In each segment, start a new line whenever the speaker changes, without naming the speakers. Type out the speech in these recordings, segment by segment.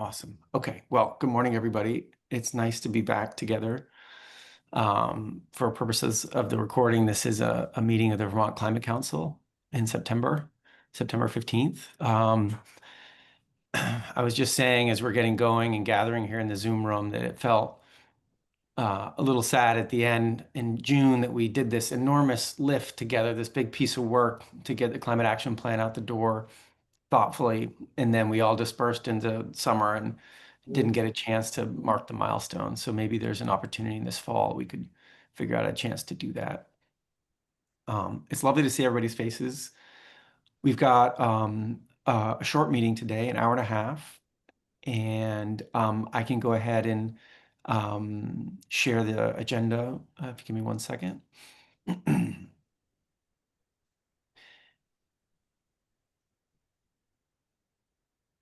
Awesome. Okay. Well, good morning, everybody. It's nice to be back together. For purposes of the recording, this is a meeting of the Vermont Climate Council in September 15th. I was just saying as we're getting going and gathering here in the Zoom room that it felt a little sad at the end in June that we did this enormous lift together, this big piece of work to get the climate action plan out the door thoughtfully, and then we all dispersed into summer and didn't get a chance to mark the milestone. So maybe there's an opportunity in this fall we could figure out a chance to do that. It's lovely to see everybody's faces. We've got a short meeting today, an hour and a half, and I can go ahead and share the agenda. If you give me 1 second.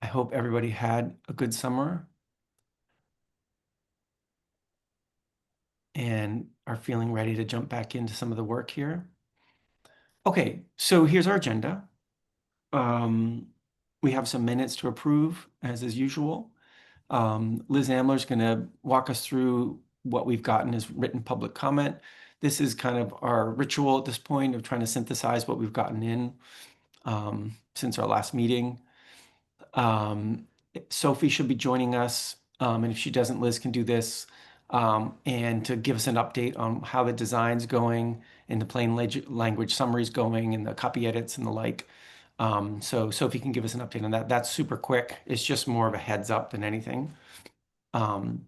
I hope everybody had a good summer and are feeling ready to jump back into some of the work here. Okay, so here's our agenda. We have some minutes to approve, as is usual. Liz Ambler is going to walk us through what we've gotten as written public comment. This is kind of our ritual at this point of trying to synthesize what we've gotten in since our last meeting. Sophie should be joining us, and if she doesn't, Liz can do this, and to give us an update on how the design's going and the plain language summaries going and the copy edits and the like. So Sophie can give us an update on that. That's super quick. It's just more of a heads up than anything. And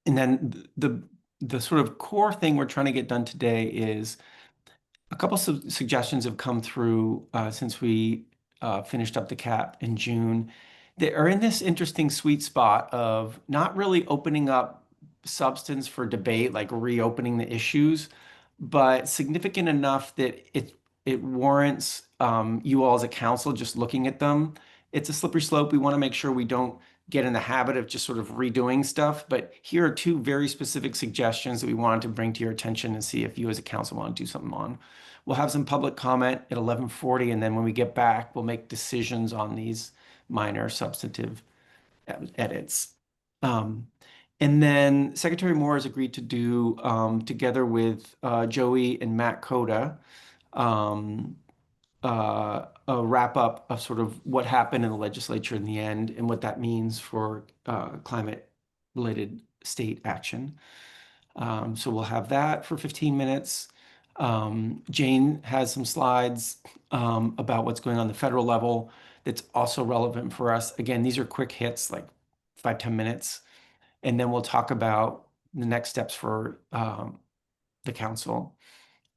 then the sort of core thing we're trying to get done today is a couple of suggestions have come through since we finished up the cap in June. They are in this interesting sweet spot of not really opening up substance for debate, like reopening the issues, but significant enough that it warrants you all as a council just looking at them. It's a slippery slope. We want to make sure we don't get in the habit of just sort of redoing stuff. But here are two very specific suggestions that we wanted to bring to your attention and see if you as a council want to do something on. We'll have some public comment at 11:40, and then when we get back, we'll make decisions on these minor substantive edits. And then Secretary Moore has agreed to do, together with Joey and Matt Coda, a wrap up of sort of what happened in the legislature in the end and what that means for climate related state action. So we'll have that for 15 minutes. Jane has some slides about what's going on the federal level that's also relevant for us. Again, these are quick hits, like 5-10 minutes. And then we'll talk about the next steps for the council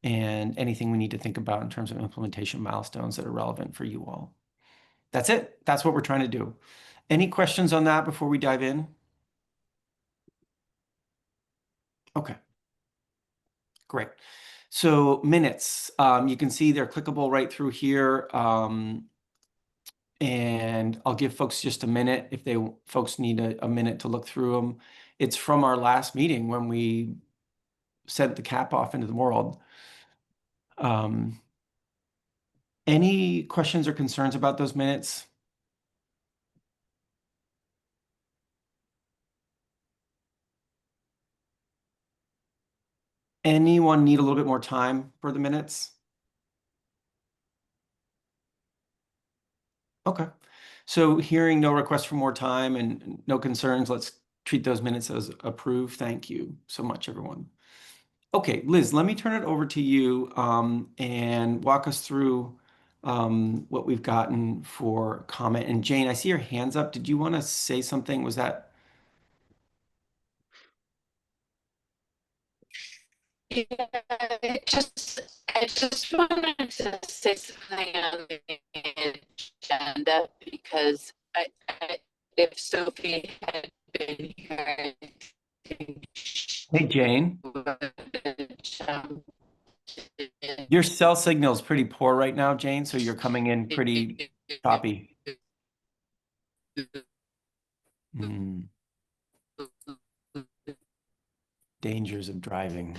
and anything we need to think about in terms of implementation milestones that are relevant for you all. That's it. That's what we're trying to do. Any questions on that before we dive in? Okay. Great. So minutes, you can see they're clickable right through here. And I'll give folks just a minute if folks need a minute to look through them. It's from our last meeting when we sent the cap off into the world. Any questions or concerns about those minutes? Anyone need a little bit more time for the minutes? Okay. So hearing no request for more time and no concerns, let's treat those minutes as approved. Thank you so much, everyone. Okay, Liz, let me turn it over to you and walk us through what we've gotten for comment. And Jane, I see your hands up. Did you want to say something? Was that?
Yeah, I just wanted to say something on the agenda because if Sophie had been here, I think
Hey, Jane,
um,
your cell signal is pretty poor right now, Jane, so you're coming in pretty choppy. Hmm. Dangers of driving.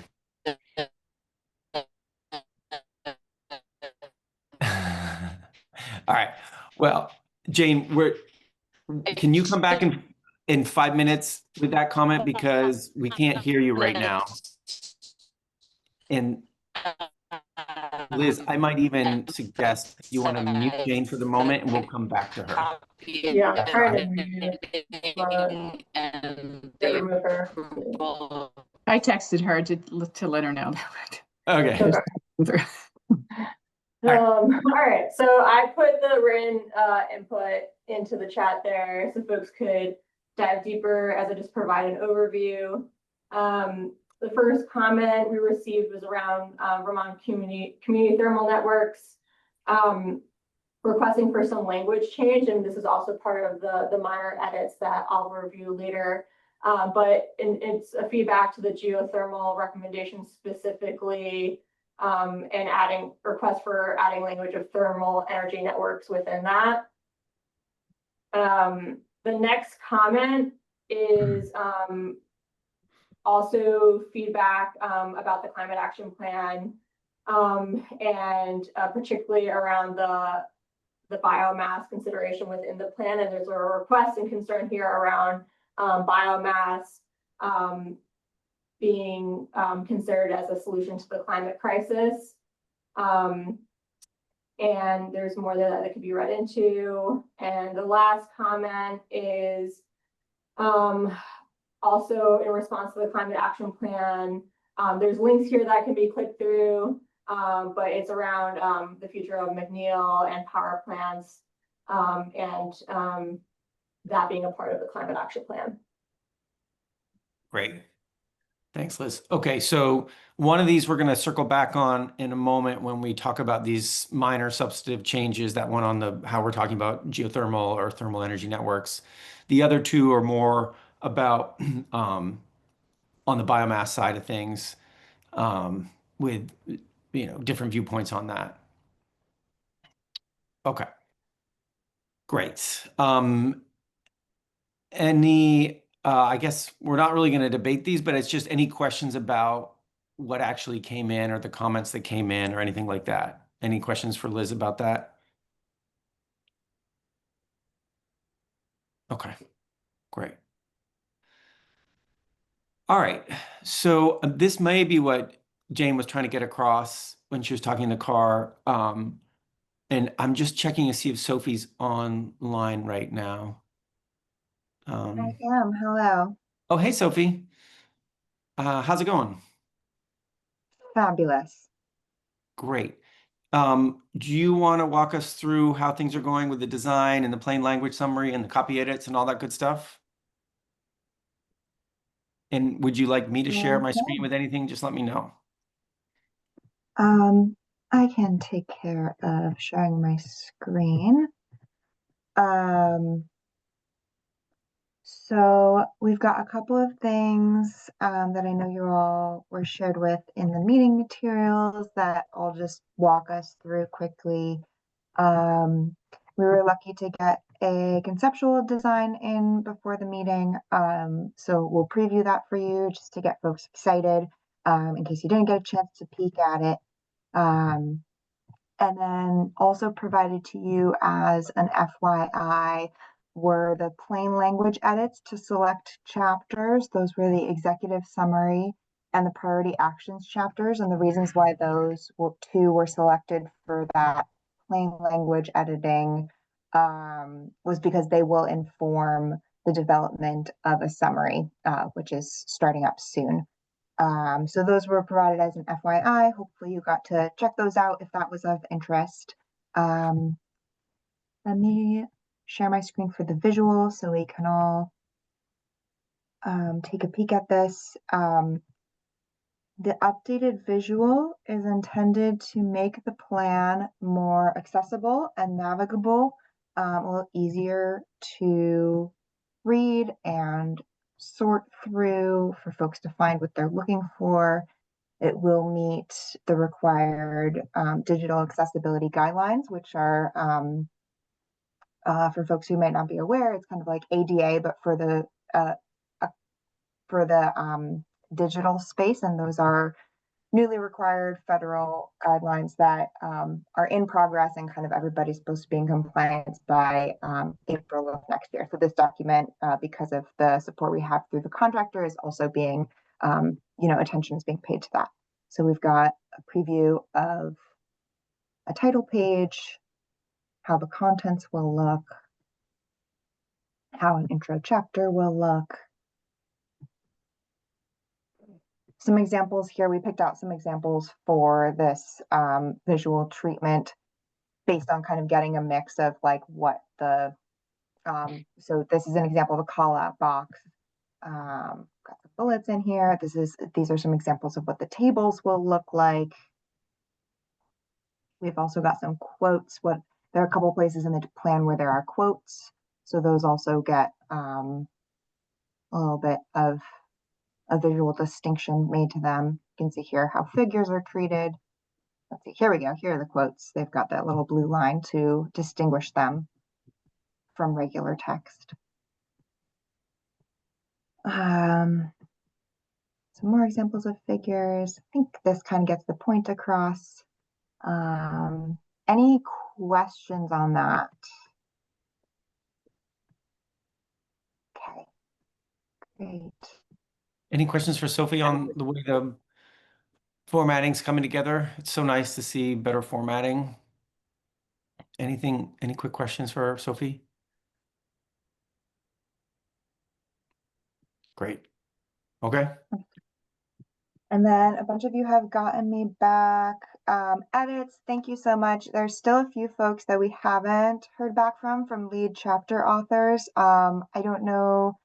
All right. Well, Jane, Can you come
it's
back in 5 minutes with that comment because we can't hear you right now? And Liz, I might even suggest you want to mute Jane for the moment and we'll come back to her.
copy
Yeah, I'm
That's
trying
all
to
right.
mute
and
it,
the
remove her.
approval.
I texted her to let her know that
Okay.
Okay.
with her.
All right, so I put the written input into the chat there so folks could dive deeper as I just provide an overview. The first comment we received was around Vermont community thermal networks, requesting for some language change, and this is also part of the minor edits that I'll review later. But it's a feedback to the geothermal recommendation specifically, and adding request for adding language of thermal energy networks within that. The next comment is also feedback about the climate action plan, and particularly around the biomass consideration within the plan. And there's a request and concern here around biomass being considered as a solution to the climate crisis. And there's more there that could be read into. And the last comment is also in response to the climate action plan. There's links here that can be clicked through, but it's around the future of McNeil and power plants, and that being a part of the climate action plan.
Great. Thanks, Liz. Okay, so one of these we're going to circle back on in a moment when we talk about these minor substantive changes, that one on the how we're talking about geothermal or thermal energy networks. The other two are more about on the biomass side of things, with different viewpoints on that. Okay, great. I guess we're not really going to debate these, but it's just any questions about what actually came in or the comments that came in or anything like that. Any questions for Liz about that? Okay, great. All right. So this may be what Jane was trying to get across when she was talking in the car. And I'm just checking to see if Sophie's online right now.
I am. Hello.
Oh, hey, Sophie. How's it going?
Fabulous.
Great. Do you want to walk us through how things are going with the design and the plain language summary and the copy edits and all that good stuff? And would you like me to share my screen with anything? Just let me know.
I can take care of sharing my screen. So we've got a couple of things that I know you all were shared with in the meeting materials that I'll just walk us through quickly. We were lucky to get a conceptual design in before the meeting. So we'll preview that for you just to get folks excited, in case you didn't get a chance to peek at it. And then also provided to you as an FYI were the plain language edits to select chapters. Those were the executive summary and the priority actions chapters. And the reasons why those two were selected for that plain language editing was because they will inform the development of a summary, which is starting up soon. So those were provided as an FYI. Hopefully you got to check those out if that was of interest. Let me share my screen for the visual so we can all take a peek at this. The updated visual is intended to make the plan more accessible and navigable, a little easier to read and sort through for folks to find what they're looking for. It will meet the required digital accessibility guidelines, which are, for folks who might not be aware, it's kind of like ADA, but for the digital space, and those are newly required federal guidelines that are in progress, and kind of everybody's supposed to be in compliance by April of next year. So this document, because of the support we have through the contractor, is also being, attention is being paid to that. So we've got a preview of a title page, how the contents will look, how an intro chapter will look. Some examples here, we picked out some examples for this visual treatment based on kind of getting a mix of like what the, so this is an example of a call out box. Got the bullets in here. These are some examples of what the tables will look like. We've also got some quotes. There are a couple places in the plan where there are quotes. So those also get a little bit of a visual distinction made to them. You can see here how figures are treated. Let's see, here we go. Here are the quotes. They've got that little blue line to distinguish them from regular text. Some more examples of figures. I think this kind of gets the point across. Any questions on that? Okay, great.
Any questions for Sophie on the way the formatting's coming together? It's so nice to see better formatting. Any quick questions for Sophie? Great. Okay.
And then a bunch of you have gotten me back edits. Thank you so much. There's still a few folks that we haven't heard back from lead chapter authors. I don't know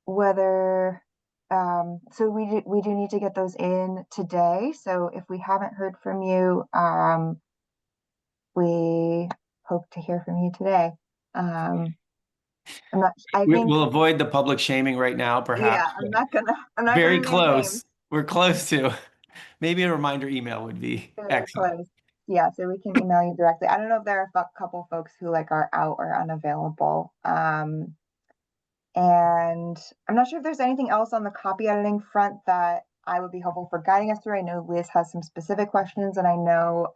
whether, so we do need to get those in today. So if we haven't heard from you, we hope to hear from you today.
We'll avoid the public shaming right now, perhaps.
Yeah, I'm not
Very
gonna name
close.
names.
We're close to. Maybe a reminder email would be
Very
excellent.
close. Yeah, so we can email you directly. I don't know if there are a couple folks who like are out or unavailable. And I'm not sure if there's anything else on the copy editing front that I would be helpful for guiding us through. I know Liz has some specific questions, and I know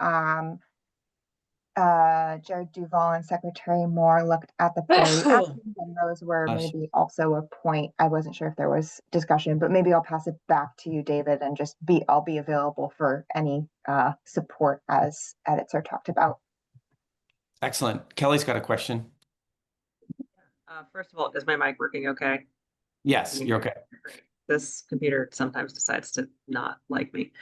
Jared Duval and Secretary Moore looked at the priority actions, and those were maybe also a point. I wasn't sure if there was discussion, but maybe I'll pass it back to you, David, and I'll be available for any support as edits are talked about.
Excellent. Kelly's got a question.
First of all, is my mic working okay?
Yes, you're okay.
Great. This computer sometimes decides to not like me.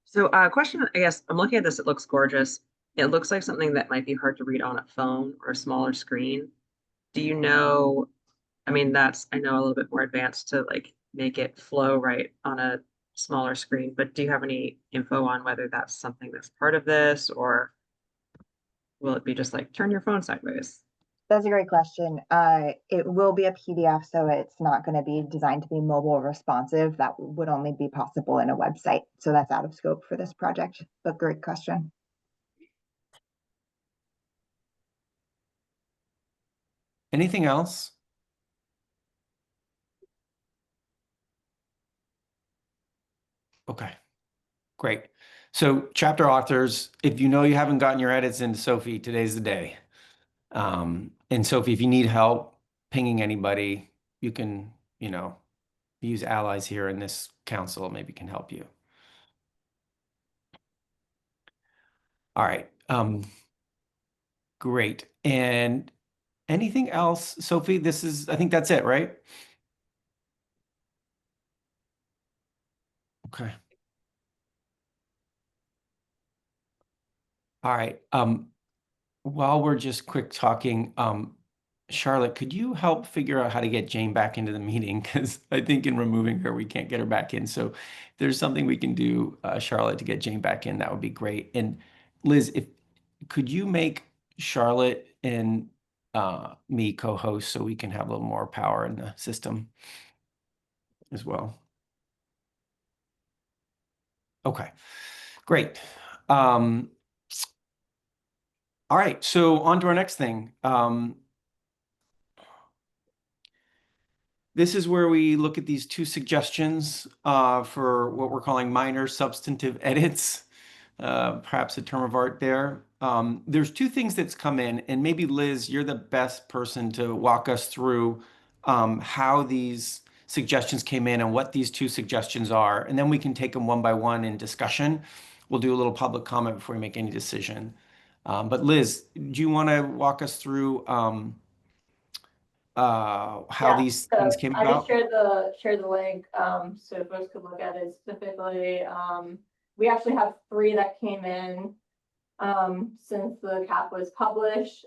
So question, I guess, I'm looking at this, it looks gorgeous. It looks like something that might be hard to read on a phone or a smaller screen. Do you know, I mean, I know a little bit more advanced to like make it flow right on a smaller screen, but do you have any info on whether that's something that's part of this, or will it be just like turn your phone sideways?
That's a great question. It will be a PDF, so it's not going to be designed to be mobile responsive. That would only be possible in a website. So that's out of scope for this project, but great question.
Anything else? Okay, great. So chapter authors, if you know you haven't gotten your edits into Sophie, today's the day. And Sophie, if you need help pinging anybody, you can, use allies here in this council, maybe can help you. All right. Great. And anything else, Sophie? I think that's it, right? Okay. All right. While we're just quick talking, Charlotte, could you help figure out how to get Jane back into the meeting? Because I think in removing her, we can't get her back in. So if there's something we can do, Charlotte, to get Jane back in, that would be great. And Liz, could you make Charlotte and me co-host so we can have a little more power in the system as well? Okay, great. All right, so on to our next thing. This is where we look at these two suggestions for what we're calling minor substantive edits. Perhaps a term of art there. There's two things that's come in, and maybe Liz, you're the best person to walk us through how these suggestions came in and what these two suggestions are, and then we can take them one by one in discussion. We'll do a little public comment before we make any decision. But Liz, do you want to walk us through how
Yeah,
these things
so
came
I just
about?
shared the link, so folks could look at it specifically. We actually have three that came in since the cap was published.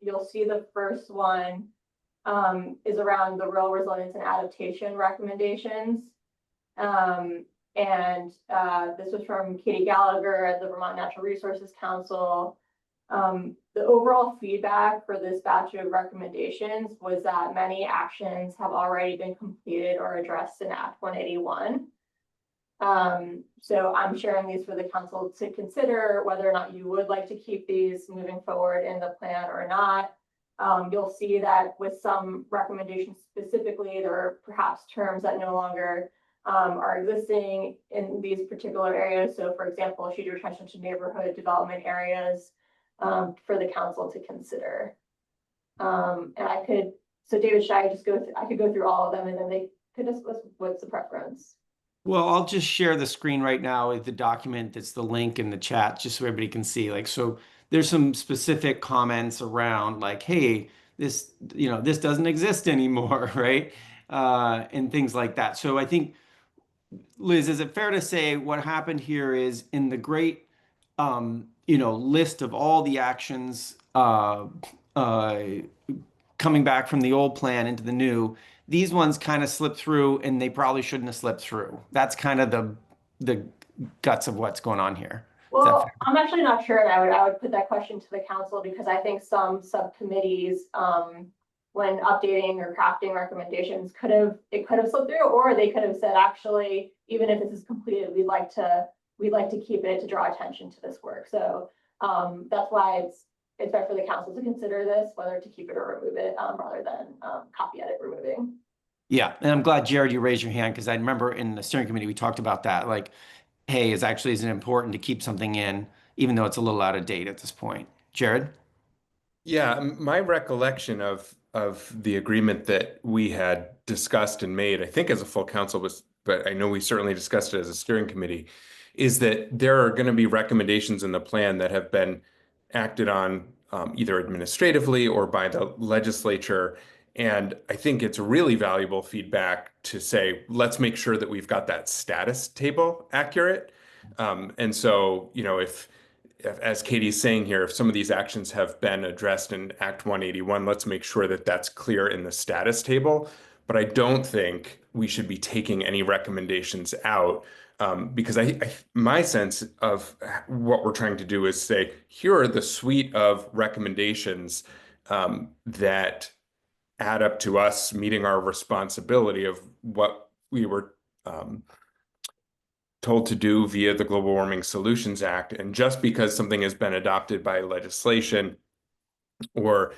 You'll see the first one is around the rural resilience and adaptation recommendations. This was from Katie Gallagher at the Vermont Natural Resources Council. The overall feedback for this batch of recommendations was that many actions have already been completed or addressed in Act 181. So I'm sharing these for the council to consider whether or not you would like to keep these moving forward in the plan or not. You'll see that with some recommendations specifically, there are perhaps terms that no longer are existing in these particular areas. So for example, should your attention to neighborhood development areas for the council to consider. So David, should I just I could go through all of them and then they could discuss what's the preference.
Well, I'll just share the screen right now with the document that's the link in the chat, just so everybody can see. Like, so there's some specific comments around like, hey, this, this doesn't exist anymore, right? And things like that. So I think, Liz, is it fair to say what happened here is in the great, list of all the actions uh, coming back from the old plan into the new, these ones kind of slipped through and they probably shouldn't have slipped through. That's kind of the guts of what's going on here. Is that
Well,
fair?
I'm actually not sure, and I would put that question to the council because I think some subcommittees, when updating or crafting recommendations, it could have slipped through, or they could have said, actually, even if this is completed, we'd like to keep it to draw attention to this work. So that's why it's better for the council to consider this, whether to keep it or remove it, rather than copy edit removing.
Yeah, and I'm glad, Jared, you raised your hand because I remember in the steering committee we talked about that. Like, hey, is it important to keep something in, even though it's a little out of date at this point? Jared?
Yeah, my recollection of the agreement that we had discussed and made, I think as a full council was, but I know we certainly discussed it as a steering committee, is that there are going to be recommendations in the plan that have been acted on either administratively or by the legislature. And I think it's really valuable feedback to say, let's make sure that we've got that status table accurate. And so, if, as Katie's saying here, if some of these actions have been addressed in Act 181, let's make sure that that's clear in the status table. But I don't think we should be taking any recommendations out because my sense of what we're trying to do is say, here are the suite of recommendations that add up to us meeting our responsibility of what we were told to do via the Global Warming Solutions Act. And just because something has been adopted by legislation or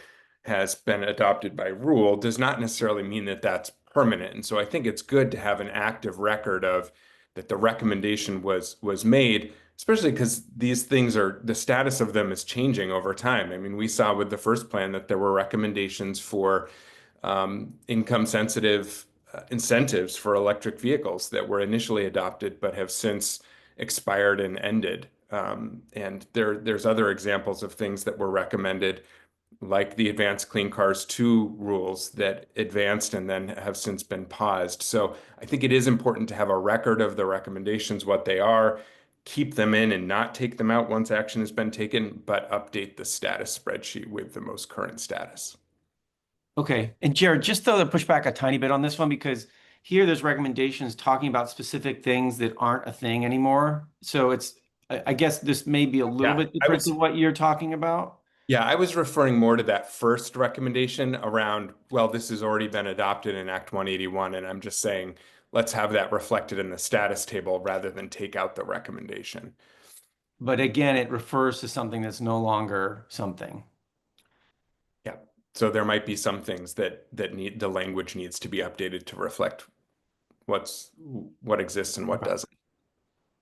has been adopted by rule does not necessarily mean that that's permanent. And so I think it's good to have an active record of that the recommendation was made, especially because these things the status of them is changing over time. I mean, we saw with the first plan that there were recommendations for income sensitive incentives for electric vehicles that were initially adopted but have since expired and ended. And there's other examples of things that were recommended, like the Advanced Clean Cars 2 rules that advanced and then have since been paused. So I think it is important to have a record of the recommendations, what they are, keep them in and not take them out once action has been taken, but update the status spreadsheet with the most current status.
Okay. And Jared, just to push back a tiny bit on this one, because here there's recommendations talking about specific things that aren't a thing anymore. So I guess this may be a little bit different than what you're talking about.
Yeah, I was referring more to that first recommendation around, well, this has already been adopted in Act 181, and I'm just saying, let's have that reflected in the status table rather than take out the recommendation.
But again, it refers to something that's no longer something.
Yeah. So there might be some things that need the language needs to be updated to reflect what exists and what doesn't.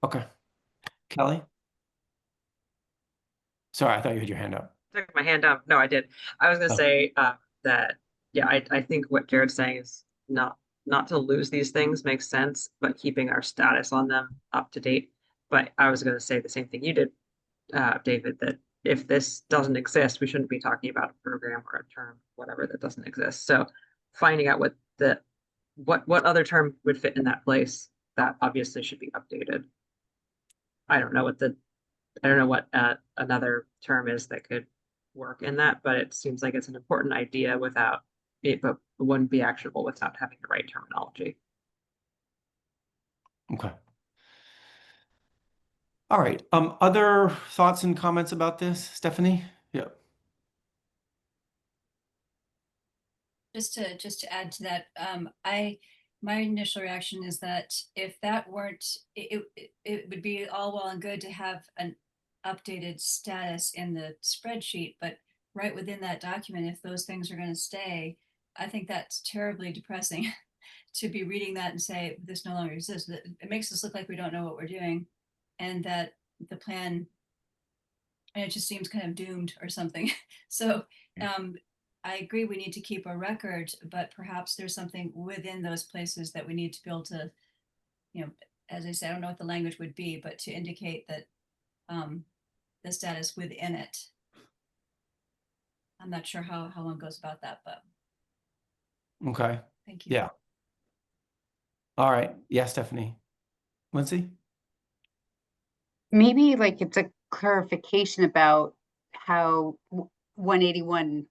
Okay. Kelly? Sorry, I thought you had your hand up.
Took my hand up. No, I did. I was going to
Oh.
say that, yeah, I think what Jared's saying is not to lose these things makes sense, but keeping our status on them up to date. But I was going to say the same thing you did, David, that if this doesn't exist, we shouldn't be talking about a program or a term, whatever, that doesn't exist. So finding out what other term would fit in that place, that obviously should be updated. I don't know what another term is that could work in that, but it seems like it's an important idea without it, but it wouldn't be actionable without having the right terminology.
Okay. All right. Other thoughts and comments about this, Stephanie? Yeah.
Just to add to that, my initial reaction is that if that weren't, it would be all well and good to have an updated status in the spreadsheet, but right within that document, if those things are going to stay, I think that's terribly depressing to be reading that and say this no longer exists. It makes us look like we don't know what we're doing, and that the plan, and it just seems kind of doomed or something. So I agree we need to keep a record, but perhaps there's something within those places that we need to be able to, as I said, I don't know what the language would be, but to indicate that the status within it. I'm not sure how one goes about that, but
Okay.
thank you.
Yeah. All right. Yeah, Stephanie. Lindsay?
Maybe like it's a clarification about how 181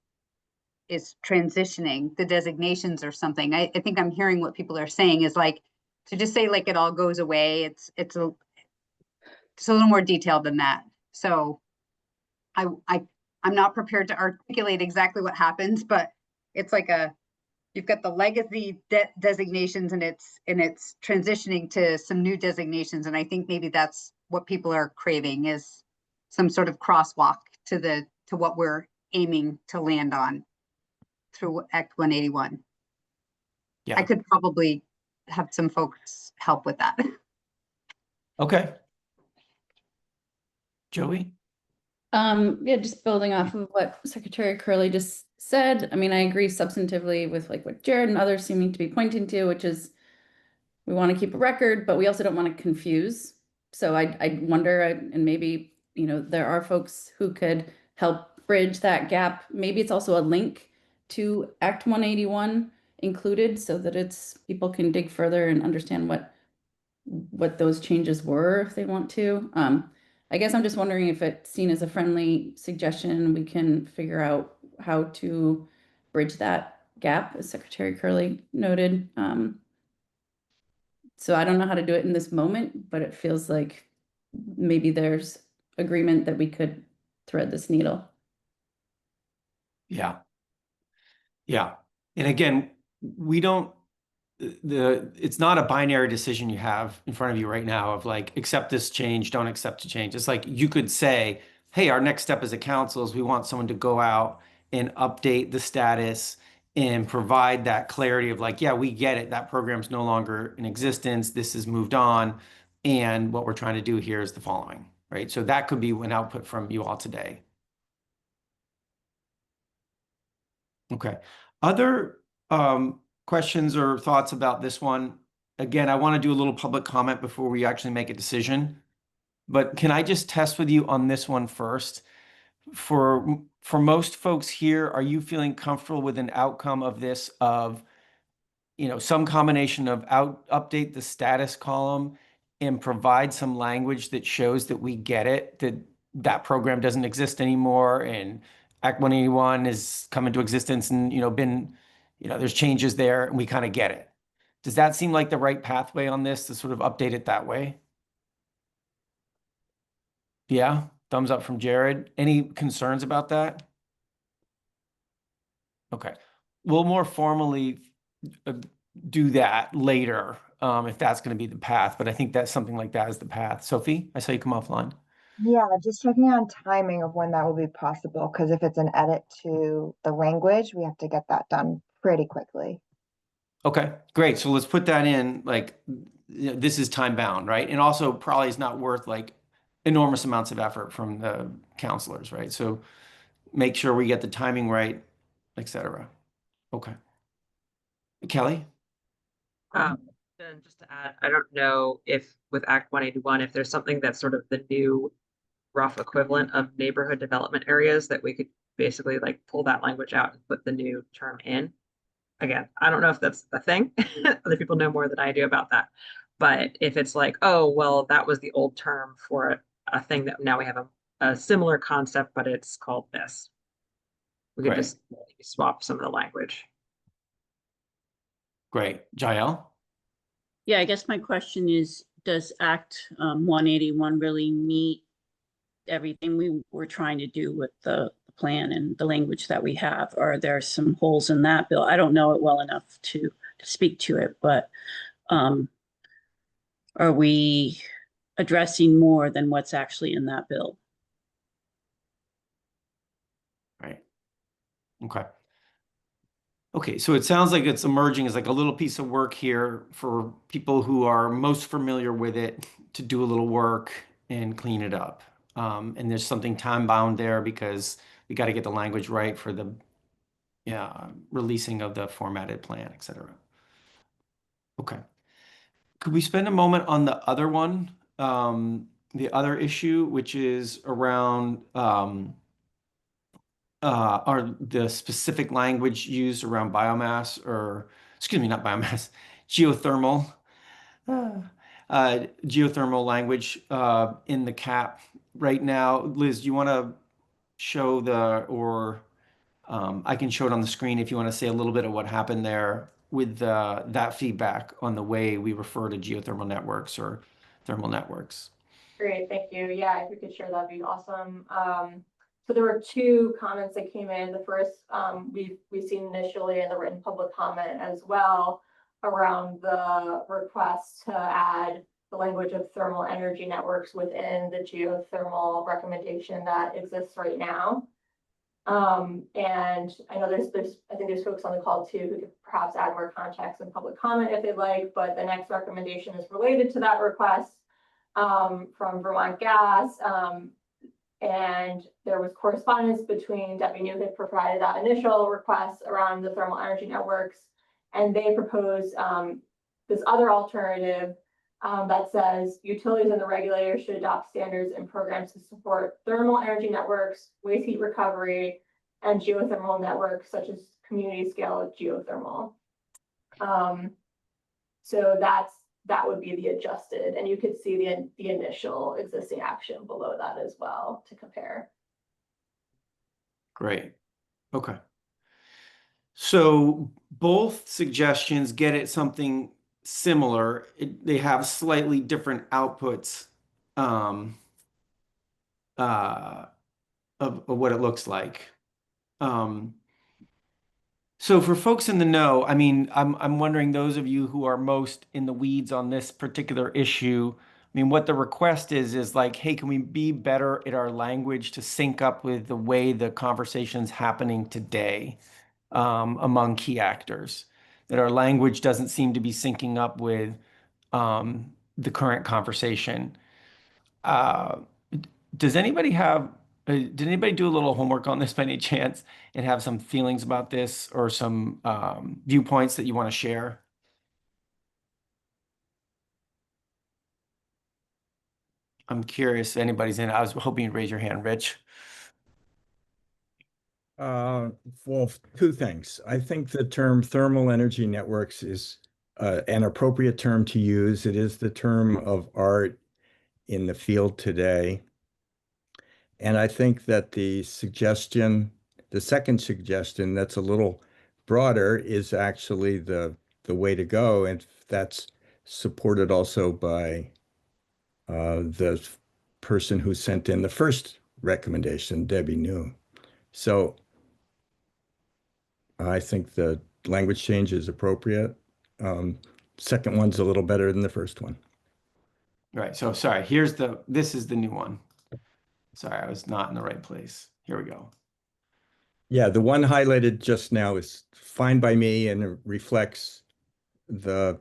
is transitioning the designations or something. I think I'm hearing what people are saying is like to just say like it all goes away. It's a little more detailed than that. So I'm not prepared to articulate exactly what happens, but it's like you've got the legacy designations and it's transitioning to some new designations. And I think maybe that's what people are craving is some sort of crosswalk to what we're aiming to land on through Act 181.
Yeah.
I could probably have some folks help with that.
Okay. Joey?
Yeah, just building off of what Secretary Curley just said. I mean, I agree substantively with like what Jared and others seeming to be pointing to, which is we want to keep a record, but we also don't want to confuse. So I wonder, and maybe, there are folks who could help bridge that gap. Maybe it's also a link to Act 181 included so that people can dig further and understand what those changes were if they want to. I guess I'm just wondering if it's seen as a friendly suggestion, we can figure out how to bridge that gap, as Secretary Curley noted. So I don't know how to do it in this moment, but it feels like maybe there's agreement that we could thread this needle.
Yeah. Yeah. And again, it's not a binary decision you have in front of you right now of like, accept this change, don't accept the change. It's like you could say, hey, our next step as a council is we want someone to go out and update the status and provide that clarity of like, yeah, we get it. That program's no longer in existence. This has moved on. And what we're trying to do here is the following, right? So that could be an output from you all today. Okay. Other questions or thoughts about this one? Again, I want to do a little public comment before we actually make a decision. But can I just test with you on this one first? For most folks here, are you feeling comfortable with an outcome of this of, some combination of update the status column and provide some language that shows that we get it, that program doesn't exist anymore and Act 181 is come into existence and, there's changes there and we kind of get it. Does that seem like the right pathway on this to sort of update it that way? Yeah, thumbs up from Jared. Any concerns about that? Okay, we'll more formally do that later if that's going to be the path, but I think that's something like that is the path. Sophie, I saw you come offline.
Yeah, just checking on timing of when that will be possible, because if it's an edit to the language, we have to get that done pretty quickly.
Okay, great. So let's put that in, like, this is time bound, right? And also probably is not worth like enormous amounts of effort from the counselors, right? So make sure we get the timing right, etc. Okay. Kelly?
Then just to add, I don't know if with Act 181, if there's something that's sort of the new rough equivalent of neighborhood development areas that we could basically like pull that language out and put the new term in. Again, I don't know if that's a thing. Other people know more than I do about that. But if it's like, oh, well, that was the old term for a thing that now we have a similar concept, but it's called this. We could
Great.
just swap some of the language.
Great. Jael?
Yeah, I guess my question is, does Act 181 really meet everything we were trying to do with the plan and the language that we have? Or are there some holes in that bill? I don't know it well enough to speak to it, but are we addressing more than what's actually in that bill?
Right. Okay. Okay, so it sounds like it's emerging as like a little piece of work here for people who are most familiar with it to do a little work and clean it up. And there's something time bound there because we got to get the language right for the releasing of the formatted plan, etc. Okay. Could we spend a moment on the other one, the other issue, which is around are the specific language used around biomass or, excuse me, not biomass, geothermal, geothermal language in the cap right now. Liz, do you want to show or I can show it on the screen if you want to say a little bit of what happened there with that feedback on the way we refer to geothermal networks or thermal networks.
Great, thank you. Yeah, if we could share, that'd be awesome. So there were two comments that came in. The first, we've seen initially in the written public comment as well around the request to add the language of thermal energy networks within the geothermal recommendation that exists right now. And I know I think there's folks on the call too who could perhaps add more context and public comment if they'd like, but the next recommendation is related to that request from Vermont Gas. And there was correspondence between Debbie New had provided that initial request around the thermal energy networks, and they proposed this other alternative that says utilities and the regulators should adopt standards and programs to support thermal energy networks, waste heat recovery, and geothermal networks such as community scale geothermal. So that would be the adjusted, and you could see the initial existing action below that as well to compare.
Great. Okay. So both suggestions get at something similar. They have slightly different outputs of what it looks like. So for folks in the know, I mean, I'm wondering those of you who are most in the weeds on this particular issue, I mean, what the request is like, hey, can we be better at our language to sync up with the way the conversation's happening today among key actors? That our language doesn't seem to be syncing up with the current conversation. Does anybody have, did anybody do a little homework on this by any chance and have some feelings about this or some viewpoints that you want to share? I'm curious if anybody's in. I was hoping you'd raise your hand, Rich.
Well, two things. I think the term thermal energy networks is an appropriate term to use. It is the term of art in the field today. And I think that the second suggestion that's a little broader is actually the way to go. And that's supported also by the person who sent in the first recommendation, Debbie New. So I think the language change is appropriate. Second one's a little better than the first one.
Right. So sorry, this is the new one. Sorry, I was not in the right place. Here we go.
Yeah, the one highlighted just now is fine by me and it reflects the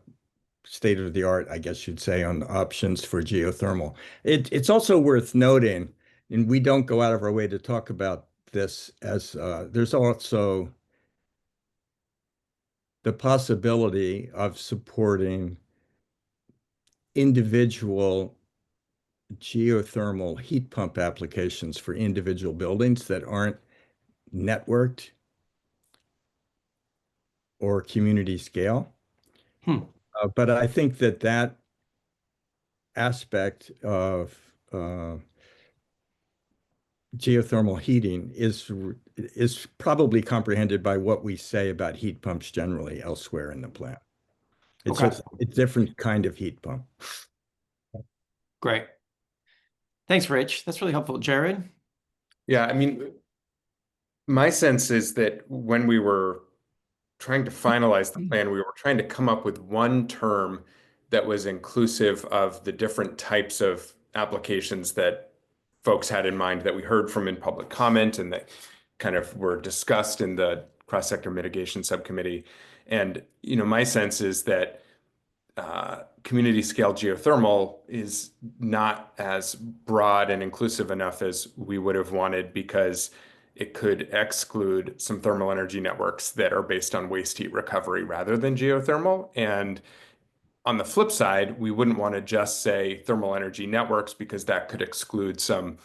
state of the art, I guess you'd say, on options for geothermal. It's also worth noting, and we don't go out of our way to talk about this, as there's also the possibility of supporting individual geothermal heat pump applications for individual buildings that aren't networked or community scale.
Hmm.
But I think that that aspect of geothermal heating is probably comprehended by what we say about heat pumps generally elsewhere in the plant. It's
Okay.
just a different kind of heat pump.
Great. Thanks, Rich. That's really helpful. Jared?
Yeah, I mean, my sense is that when we were trying to finalize the plan, we were trying to come up with one term that was inclusive of the different types of applications that folks had in mind that we heard from in public comment and that kind of were discussed in the cross-sector mitigation subcommittee. And, my sense is that community scale geothermal is not as broad and inclusive enough as we would have wanted because it could exclude some thermal energy networks that are based on waste heat recovery rather than geothermal. And on the flip side, we wouldn't want to just say thermal energy networks because that could exclude some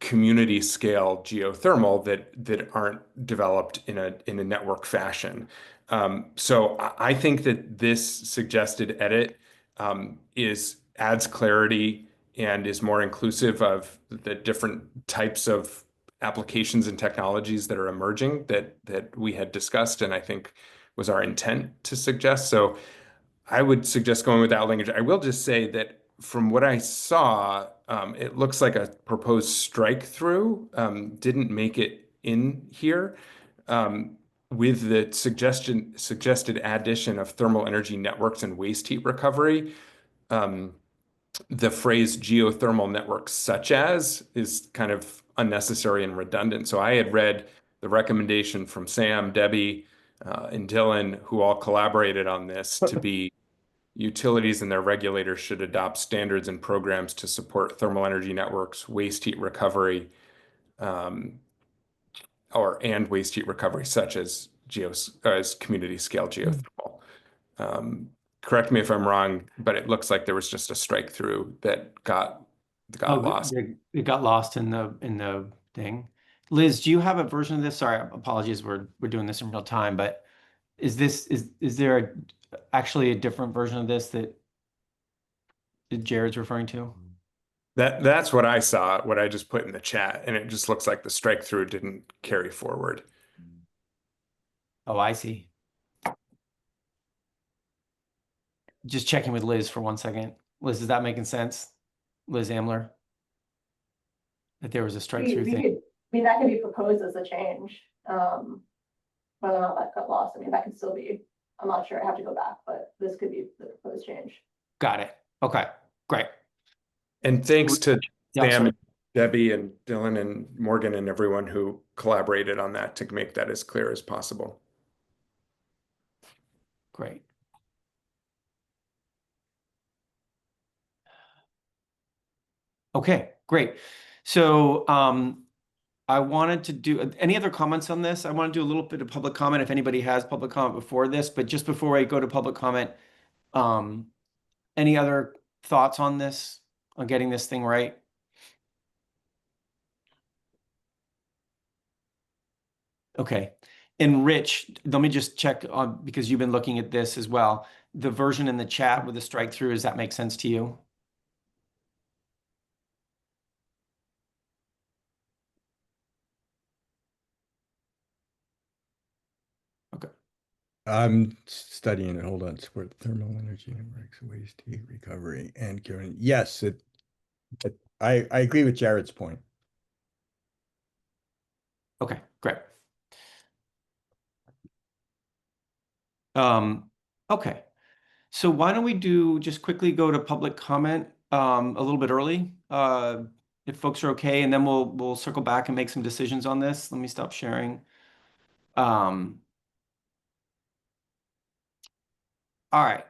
community scale geothermal that aren't developed in a network fashion. So I think that this suggested edit is adds clarity and is more inclusive of the different types of applications and technologies that are emerging that we had discussed and I think was our intent to suggest. So I would suggest going with that language. I will just say that from what I saw, it looks like a proposed strike through didn't make it in here. With the suggested addition of thermal energy networks and waste heat recovery, the phrase geothermal networks such as is kind of unnecessary and redundant. So I had read the recommendation from Sam, Debbie, and Dylan, who all collaborated on this, to be utilities and their regulators should adopt standards and programs to support thermal energy networks, waste heat recovery, and waste heat recovery, such as as community scale geothermal. Correct me if I'm wrong, but it looks like there was just a strike through that got lost.
It got lost in the thing. Liz, do you have a version of this? Sorry, apologies, we're doing this in real time, but is there actually a different version of this that Jared's referring to?
That's what I saw, what I just put in the chat, and it just looks like the strike through didn't carry forward.
Oh, I see. Just checking with Liz for 1 second. Liz, is that making sense? Liz Amler? That there was a strike through thing.
That could be proposed as a change. Whether or not that got lost, that could still be, I'm not sure, I have to go back, but this could be the proposed change.
Got it. Okay, great.
And thanks to
Yeah,
Sam,
sorry.
and Debbie, and Dylan, and Morgan, and everyone who collaborated on that to make that as clear as possible.
Great. Okay, great. So I wanted to do any other comments on this? I want to do a little bit of public comment if anybody has public comment before this, but just before I go to public comment, any other thoughts on this, on getting this thing right? Okay. And Rich, let me just check on, because you've been looking at this as well. The version in the chat with the strike through, does that make sense to you? Okay.
I'm studying it. Hold on. Support thermal energy networks, waste heat recovery, and Karen. Yes, I agree with Jared's point.
Okay, great. Okay. So why don't we just quickly go to public comment a little bit early? if folks are okay, and then we'll circle back and make some decisions on this. Let me stop sharing. Um, all right.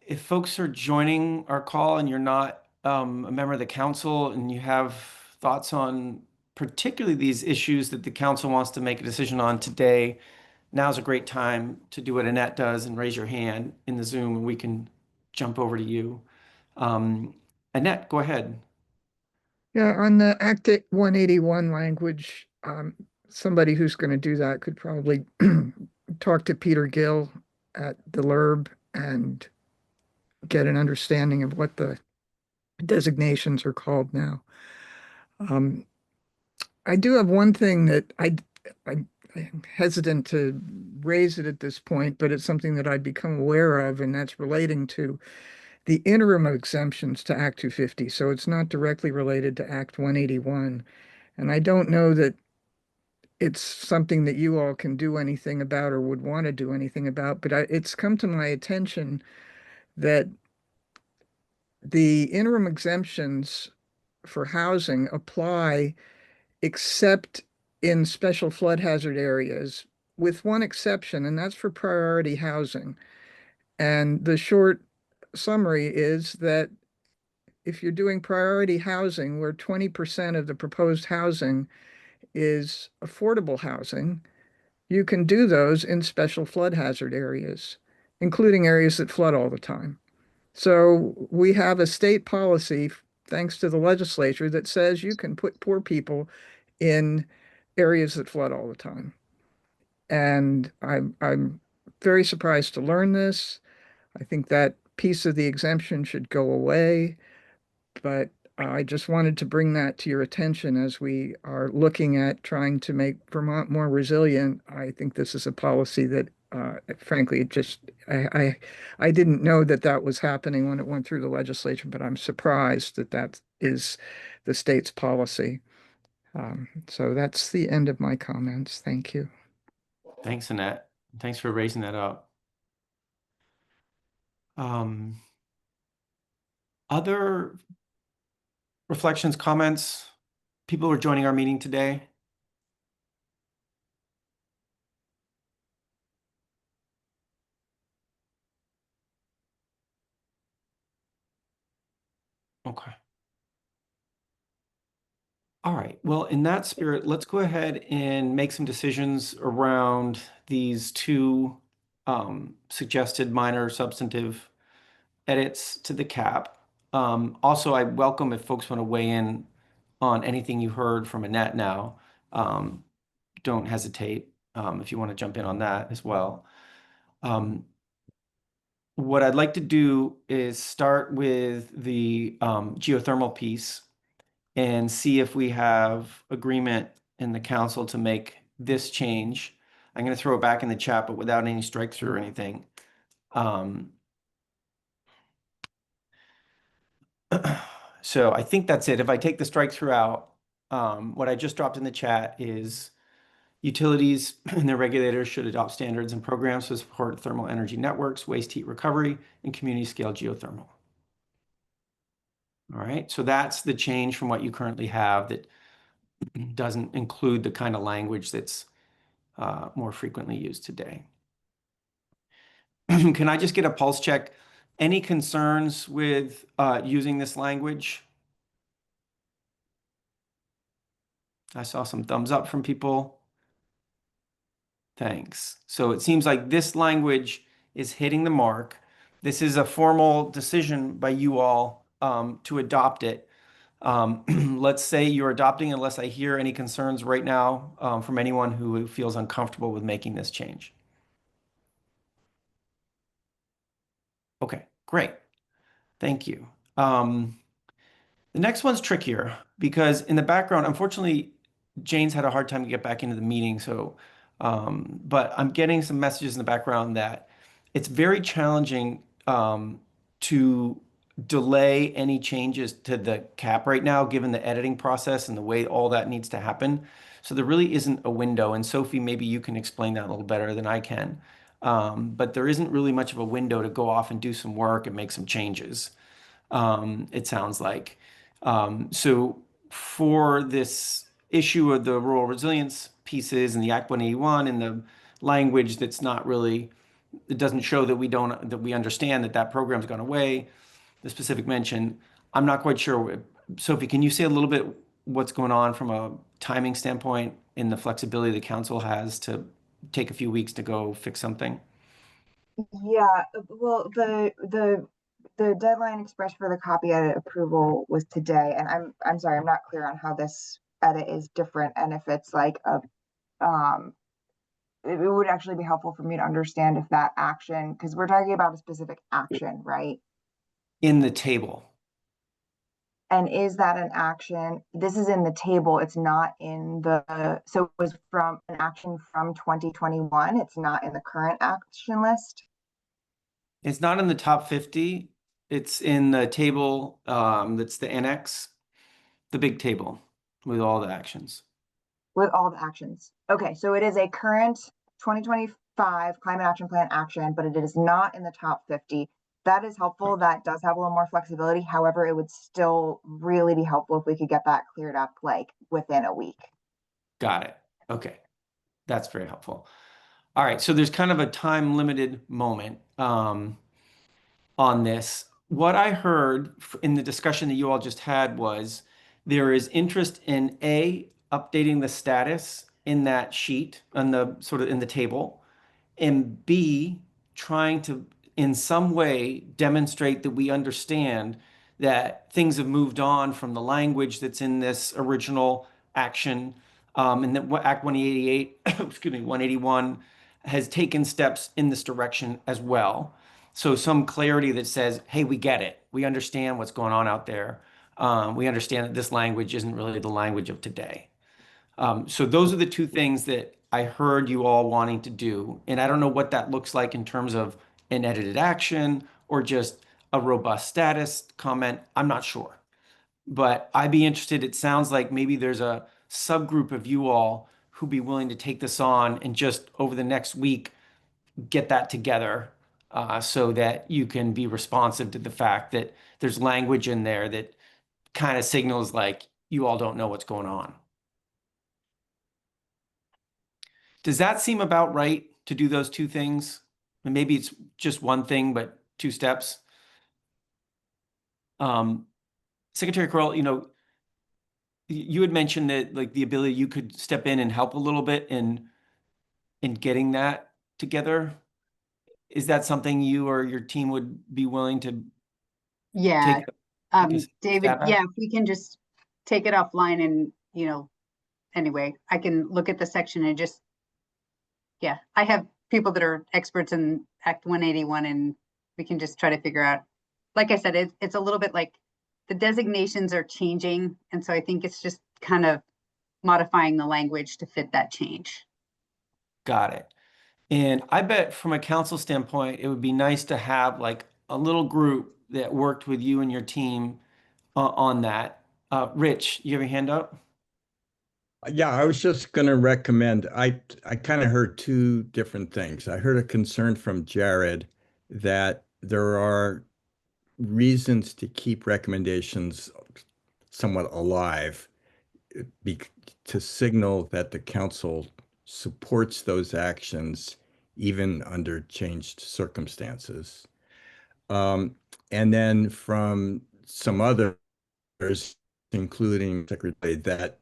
If folks are joining our call and you're not a member of the council and you have thoughts on particularly these issues that the council wants to make a decision on today, now's a great time to do what Annette does and raise your hand in the Zoom and we can jump over to you. Annette, go ahead.
Yeah, on the Act 181 language, somebody who's going to do that could probably talk to Peter Gill at the LURB and get an understanding of what the designations are called now. I do have one thing that I'm hesitant to raise it at this point, but it's something that I've become aware of, and that's relating to the interim exemptions to Act 250. So it's not directly related to Act 181. And I don't know that it's something that you all can do anything about or would want to do anything about, but it's come to my attention that the interim exemptions for housing apply except in special flood hazard areas, with one exception, and that's for priority housing. And the short summary is that if you're doing priority housing where 20% of the proposed housing is affordable housing, you can do those in special flood hazard areas, including areas that flood all the time. So we have a state policy, thanks to the legislature, that says you can put poor people in areas that flood all the time. And I'm very surprised to learn this. I think that piece of the exemption should go away, but I just wanted to bring that to your attention as we are looking at trying to make Vermont more resilient. I think this is a policy that, frankly, it just I didn't know that that was happening when it went through the legislature, but I'm surprised that that is the state's policy. So that's the end of my comments. Thank you.
Thanks, Annette. Thanks for raising that up. Other reflections, comments, people who are joining our meeting today? Okay. All right. Well, in that spirit, let's go ahead and make some decisions around these two suggested minor substantive edits to the cap. Also, I welcome if folks want to weigh in on anything you heard from Annette now. Don't hesitate if you want to jump in on that as well. What I'd like to do is start with the geothermal piece and see if we have agreement in the council to make this change. I'm going to throw it back in the chat, but without any strike through or anything. So I think that's it. If I take the strike through out, what I just dropped in the chat is utilities and their regulators should adopt standards and programs to support thermal energy networks, waste heat recovery, and community scale geothermal. All right, so that's the change from what you currently have that doesn't include the kind of language that's more frequently used today. Can I just get a pulse check? Any concerns with using this language? I saw some thumbs up from people. Thanks. So it seems like this language is hitting the mark. This is a formal decision by you all to adopt it. Let's say you're adopting unless I hear any concerns right now from anyone who feels uncomfortable with making this change. Okay, great. Thank you. The next one's trickier because in the background, unfortunately, Jane's had a hard time to get back into the meeting. So, but I'm getting some messages in the background that it's very challenging to delay any changes to the cap right now, given the editing process and the way all that needs to happen. So there really isn't a window. And Sophie, maybe you can explain that a little better than I can. but there isn't really much of a window to go off and do some work and make some changes. It sounds like. So for this issue of the rural resilience pieces and the Act 181 and the language that's not really, it doesn't show that we understand that that program's gone away, the specific mention, I'm not quite sure. Sophie, can you say a little bit what's going on from a timing standpoint in the flexibility the council has to take a few weeks to go fix something?
Yeah, well, the deadline expressed for the copy edit approval was today, and I'm sorry, I'm not clear on how this edit is different and if it's like a it would actually be helpful for me to understand if that action, because we're talking about a specific action, right?
In the table.
And is that an action? This is in the table. It's not in the, so it was from an action from 2021. It's not in the current action list.
It's not in the top 50. It's in the table that's the annex, the big table with all the actions.
With all the actions. Okay, so it is a current 2025 climate action plan action, but it is not in the top 50. That is helpful. That does have a little more flexibility. However, it would still really be helpful if we could get that cleared up like within a week.
Got it. Okay. That's very helpful. All right. So there's kind of a time limited moment on this. What I heard in the discussion that you all just had was there is interest in updating the status in that sheet on the sort of in the table, and B, trying to in some way demonstrate that we understand that things have moved on from the language that's in this original action, and that Act 188, excuse me, 181 has taken steps in this direction as well. So some clarity that says, hey, we get it. We understand what's going on out there. We understand that this language isn't really the language of today. So those are the two things that I heard you all wanting to do. And I don't know what that looks like in terms of an edited action or just a robust status comment. I'm not sure. But I'd be interested. It sounds like maybe there's a subgroup of you all who'd be willing to take this on and just over the next week get that together so that you can be responsive to the fact that there's language in there that kind of signals like you all don't know what's going on. Does that seem about right to do those two things? And maybe it's just one thing, but two steps. Secretary Curl, you had mentioned that like the ability you could step in and help a little bit in getting that together. Is that something you or your team would be willing to
Yeah,
take a
David,
stab at?
yeah, if we can just take it offline and, anyway, I can look at the section and just, yeah, I have people that are experts in Act 181 and we can just try to figure out, like I said, it's a little bit like the designations are changing. And so I think it's just kind of modifying the language to fit that change.
Got it. And I bet from a council standpoint, it would be nice to have like a little group that worked with you and your team on that. Rich, you have your hand up?
Yeah, I was just going to recommend, I kind of heard two different things. I heard a concern from Jared that there are reasons to keep recommendations somewhat alive be, to signal that the council supports those actions even under changed circumstances. And then from some others, including Secretary, that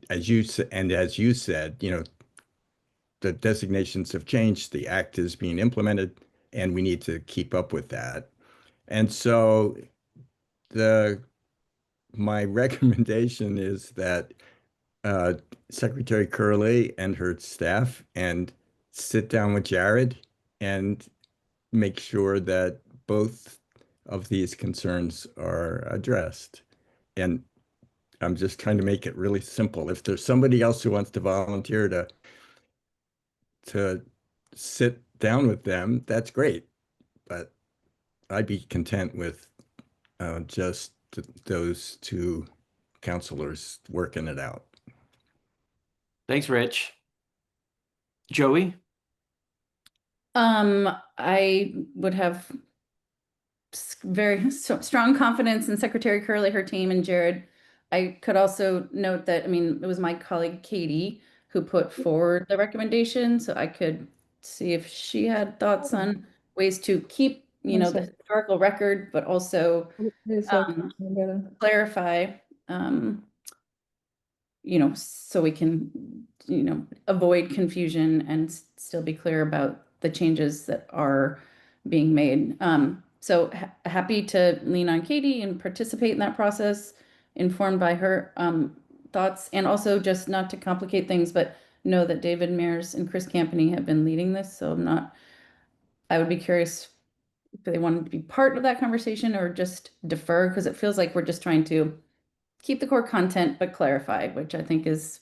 as you said, the designations have changed, the act is being implemented, and we need to keep up with that. And so my recommendation is that Secretary Curley and her staff and sit down with Jared and make sure that both of these concerns are addressed. And I'm just trying to make it really simple. If there's somebody else who wants to volunteer to sit down with them, that's great. But I'd be content with just those two counselors working it out.
Thanks, Rich. Joey?
I would have very strong confidence in Secretary Curley, her team, and Jared. I could also note that, I mean, it was my colleague Katie who put forward the recommendation, so I could see if she had thoughts on ways to keep, you know, the historical record, but also clarify, you know, so we can, you know, avoid confusion and still be clear about the changes that are being made. So happy to lean on Katie and participate in that process, informed by her thoughts, and also just not to complicate things, but know that David Mears and Chris Campany have been leading this. So I would be curious if they wanted to be part of that conversation or just defer, because it feels like we're just trying to keep the core content, but clarify, which I think is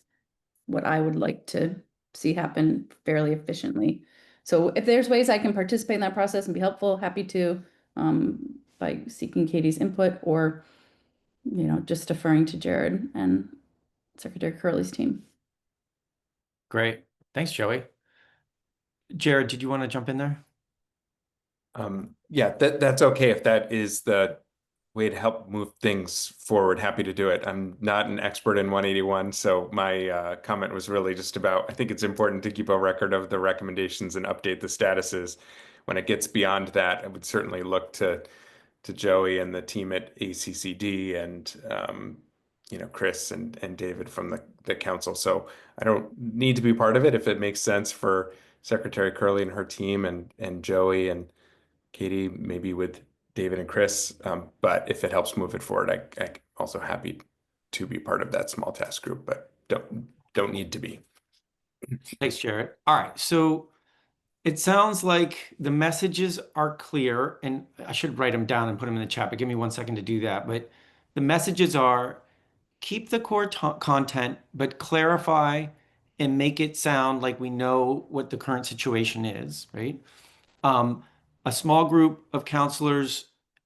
what I would like to see happen fairly efficiently. So if there's ways I can participate in that process and be helpful, happy to, by seeking Katie's input or, you know, just deferring to Jared and Secretary Curley's team.
Great. Thanks, Joey. Jared, did you want to jump in there?
Yeah, that's okay if that is the way to help move things forward. Happy to do it. I'm not an expert in 181, so my comment was really just about, I think it's important to keep a record of the recommendations and update the statuses. When it gets beyond that, I would certainly look to Joey and the team at ACCD and you know, Chris and David from the council. So I don't need to be part of it if it makes sense for Secretary Curley and her team and Joey and Katie, maybe with David and Chris. But if it helps move it forward, I'm also happy to be part of that small task group, but don't need to be.
Thanks, Jared. All right, so it sounds like the messages are clear, and I should write them down and put them in the chat, but give me 1 second to do that. But the messages are keep the core content, but clarify and make it sound like we know what the current situation is, right? A small group of counselors,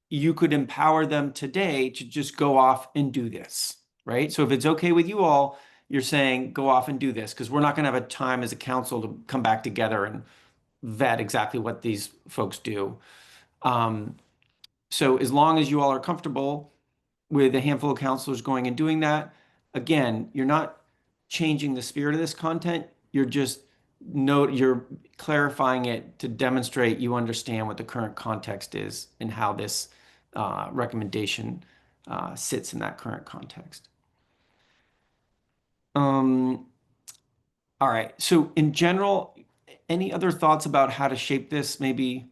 you could empower them today to just go off and do this, right? So if it's okay with you all, you're saying go off and do this, because we're not going to have a time as a council to come back together and vet exactly what these folks do. So as long as you all are comfortable with a handful of counselors going and doing that, again, you're not changing the spirit of this content. You're clarifying it to demonstrate you understand what the current context is and how this recommendation sits in that current context. All right. So in general, any other thoughts about how to shape this? Maybe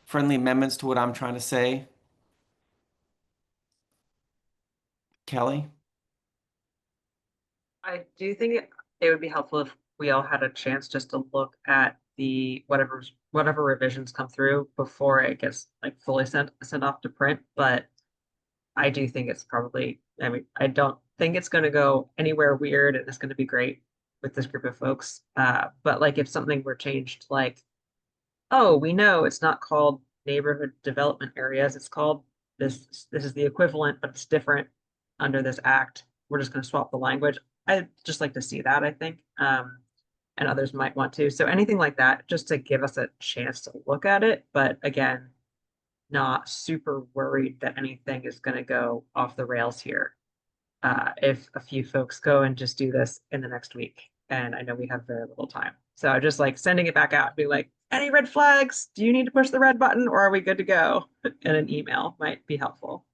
friendly amendments to what I'm trying to say? Kelly?
I do think it would be helpful if we all had a chance just to look at the whatever revisions come through before it gets like fully sent off to print. But I do think it's probably, I mean, I don't think it's going to go anywhere weird and it's going to be great with this group of folks. But like if something were changed, like, oh, we know it's not called neighborhood development areas, it's called this is the equivalent, but it's different under this act. We're just going to swap the language. I'd just like to see that, I think. And others might want to. So anything like that, just to give us a chance to look at it. But again, not super worried that anything is going to go off the rails here. If a few folks go and just do this in the next week. And I know we have very little time. So I'm just like sending it back out, be like, any red flags? Do you need to push the red button or are we good to go? And an email might be helpful.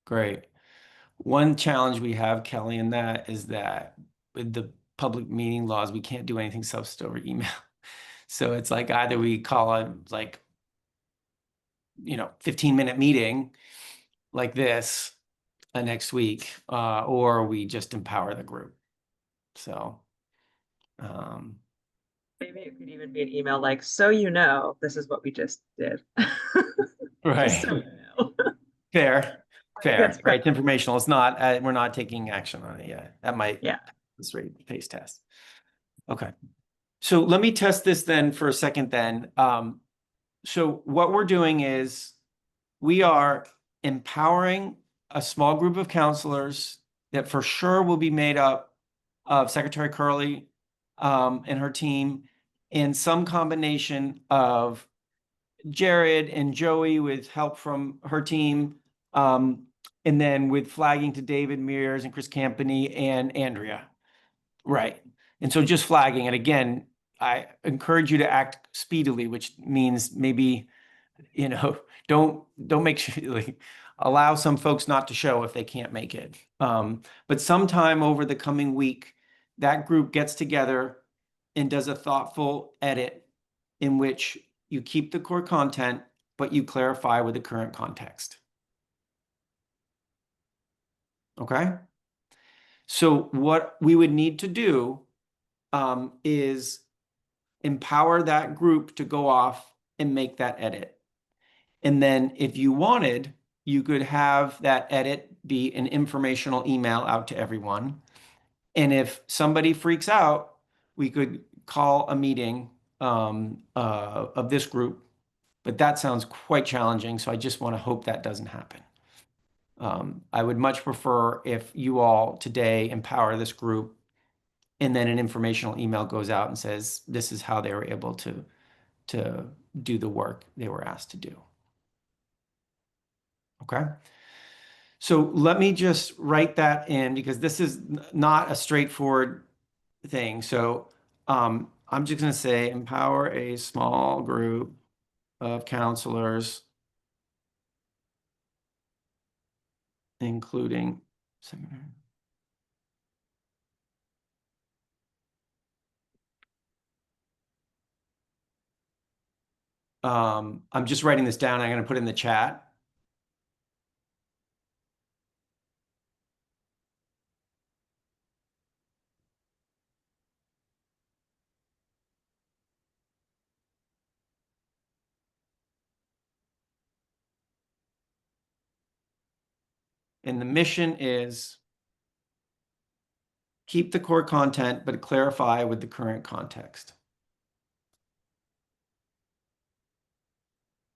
Great. One challenge we have, Kelly, in that is that with the public meeting laws, we can't do anything substantive over email. So it's like either we call a 15-minute meeting like this next week, or we just empower the group. So
maybe it could even be an email like, so you know, this is what we just did.
right.
Just so you know.
Fair.
That's
Right. It's informational. It's not, we're not taking action on it yet. That might, this rate pace test. Okay. So let me test this then for a second then. So what we're doing is we are empowering a small group of counselors that for sure will be made up of Secretary Curley and her team and some combination of Jared and Joey with help from her team, and then with flagging to David Mears and Chris Campany and Andrea. Right. And so just flagging. And again, I encourage you to act speedily, which means maybe, don't make sure, like, allow some folks not to show if they can't make it. But sometime over the coming week, that group gets together and does a thoughtful edit in which you keep the core content, but you clarify with the current context. Okay? So what we would need to do is empower that group to go off and make that edit. And then if you wanted, you could have that edit be an informational email out to everyone. And if somebody freaks out, we could call a meeting of this group. But that sounds quite challenging, so I just want to hope that doesn't happen. I would much prefer if you all today empower this group and then an informational email goes out and says, this is how they were able to do the work they were asked to do. Okay. So let me just write that in because this is not a straightforward thing. So I'm just going to say empower a small group of counselors, including seminary. I'm just writing this down. I'm going to put it in the chat. And the mission is keep the core content, but clarify with the current context.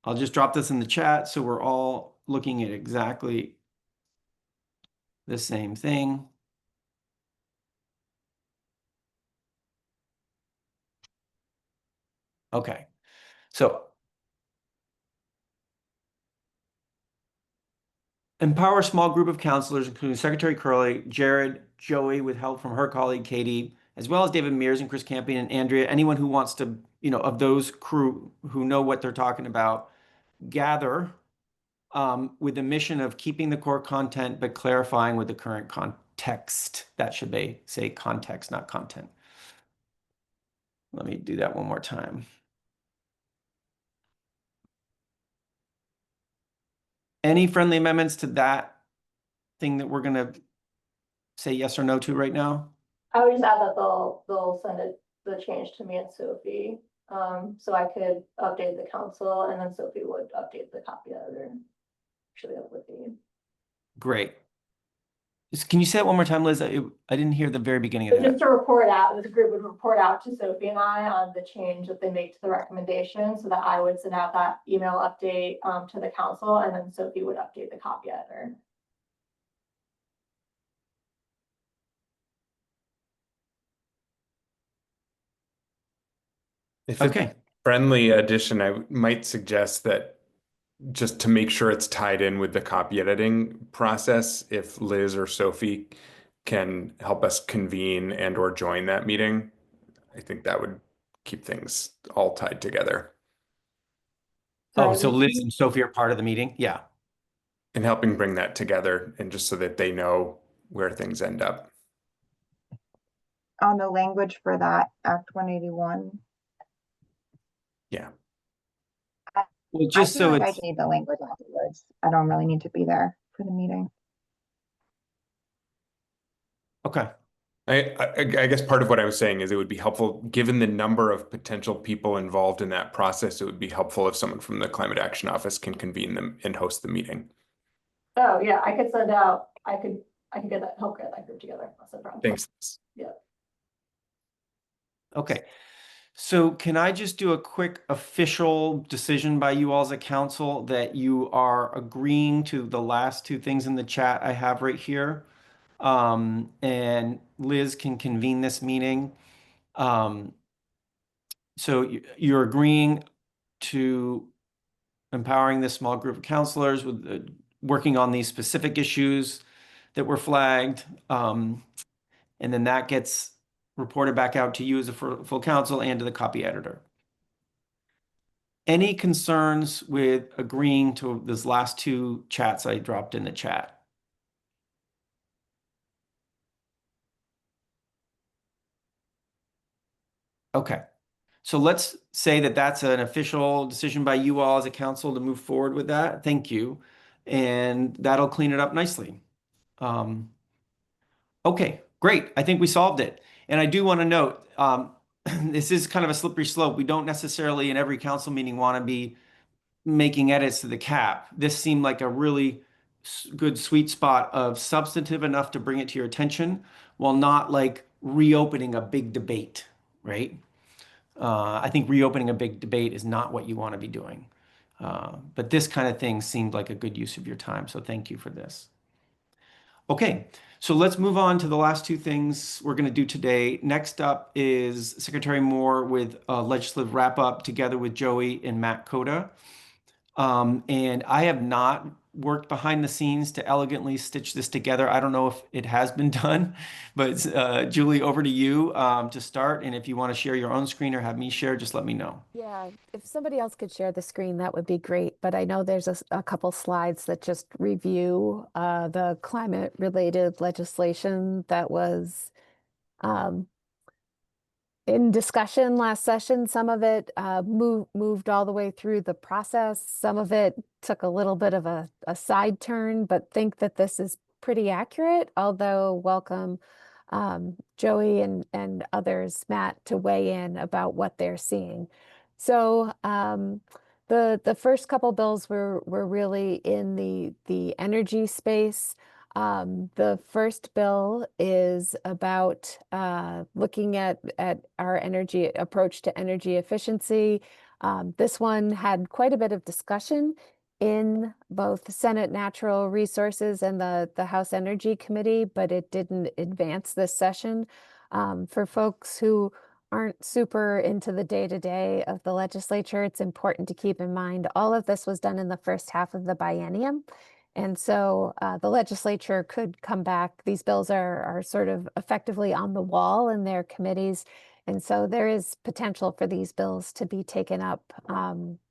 I'll just drop this in the chat so we're all looking at exactly the same thing. Okay, so empower a small group of counselors, including Secretary Curley, Jared, Joey, with help from her colleague Katie, as well as David Mears and Chris Campion and Andrea, anyone who wants to, of those crew who know what they're talking about, gather with the mission of keeping the core content, but clarifying with the current context. That should be say context, not content. Let me do that one more time. Any friendly amendments to that thing that we're going to say yes or no to right now?
I would just add that they'll send the change to me and Sophie. So I could update the council and then Sophie would update the copy editor. Actually, that would be.
Great. Can you say that one more time, Liz? I didn't hear the very beginning of
So
that.
just to report out, the group would report out to Sophie and I on the change that they make to the recommendation so that I would send out that email update to the council and then Sophie would update the copy editor.
If it's a friendly addition, I might suggest that just to make sure it's tied in with the copy editing process, if Liz or Sophie can help us convene and or join that meeting, I think that would keep things all tied together.
Oh, so Liz and Sophie are part of the meeting? Yeah.
And helping bring that together and just so that they know where things end up.
On the language for that Act 181.
Yeah.
Well, just
I feel
so
like I
it's
need the language afterwards. I don't really need to be there for the meeting.
okay.
I guess part of what I was saying is it would be helpful, given the number of potential people involved in that process, it would be helpful if someone from the Climate Action Office can convene them and host the meeting.
Oh yeah, I could send out. I could get that help get that group together. That's no problem.
Thanks.
Yeah.
Okay. So can I just do a quick official decision by you all as a council that you are agreeing to the last two things in the chat I have right here? And Liz can convene this meeting. So you're agreeing to empowering this small group of counselors with working on these specific issues that were flagged. And then that gets reported back out to you as a full council and to the copy editor. Any concerns with agreeing to those last two chats I dropped in the chat? Okay. So let's say that that's an official decision by you all as a council to move forward with that. Thank you. And that'll clean it up nicely. Okay, great. I think we solved it. And I do want to note, this is kind of a slippery slope. We don't necessarily in every council meeting want to be making edits to the cap. This seemed like a really good sweet spot of substantive enough to bring it to your attention while not like reopening a big debate, right? I think reopening a big debate is not what you want to be doing. But this kind of thing seemed like a good use of your time. So thank you for this. Okay, so let's move on to the last two things we're going to do today. Next up is Secretary Moore with a legislative wrap up together with Joey and Matt Coda. And I have not worked behind the scenes to elegantly stitch this together. I don't know if it has been done, but Julie, over to you to start. And if you want to share your own screen or have me share, just let me know.
Yeah, if somebody else could share the screen, that would be great. But I know there's a couple slides that just review the climate-related legislation that was um, in discussion last session. Some of it moved all the way through the process. Some of it took a little bit of a side turn, but think that this is pretty accurate, although welcome Joey and others, Matt, to weigh in about what they're seeing. So the first couple bills were really in the energy space. The first bill is about looking at our energy approach to energy efficiency. This one had quite a bit of discussion in both Senate Natural Resources and the House Energy Committee, but it didn't advance this session. For folks who aren't super into the day-to-day of the legislature, it's important to keep in mind all of this was done in the first half of the biennium. And so the legislature could come back. These bills are sort of effectively on the wall in their committees. And so there is potential for these bills to be taken up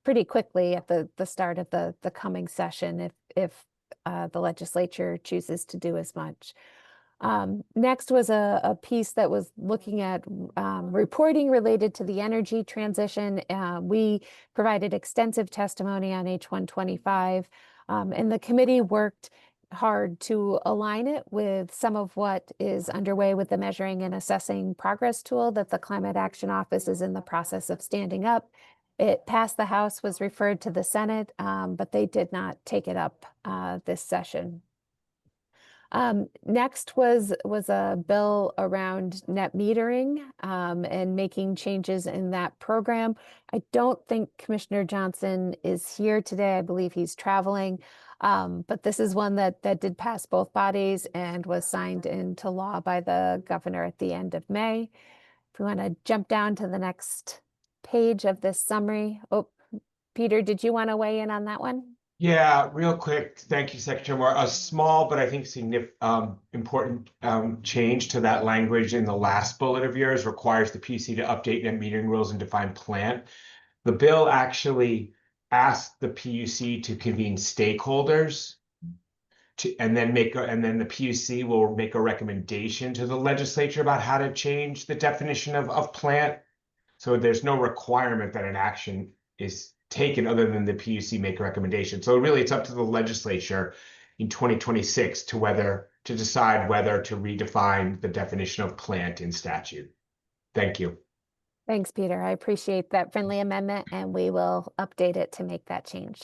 pretty quickly at the start of the coming session if the legislature chooses to do as much. Next was a piece that was looking at reporting related to the energy transition. We provided extensive testimony on H125. And the committee worked hard to align it with some of what is underway with the measuring and assessing progress tool that the Climate Action Office is in the process of standing up. It passed the House, was referred to the Senate, but they did not take it up this session. Next was a bill around net metering and making changes in that program. I don't think Commissioner Johnson is here today. I believe he's traveling. But this is one that did pass both bodies and was signed into law by the governor at the end of May. If we want to jump down to the next page of this summary. Oh, Peter, did you want to weigh in on that one?
Yeah, real quick. Thank you, Secretary Moore. A small, but I think significant, important change to that language in the last bullet of yours requires the PUC to update net metering rules and define plant. The bill actually asked the PUC to convene stakeholders and then the PUC will make a recommendation to the legislature about how to change the definition of plant. So there's no requirement that an action is taken other than the PUC make a recommendation. So really it's up to the legislature in 2026 to decide whether to redefine the definition of plant in statute. Thank you.
Thanks, Peter. I appreciate that friendly amendment, and we will update it to make that change.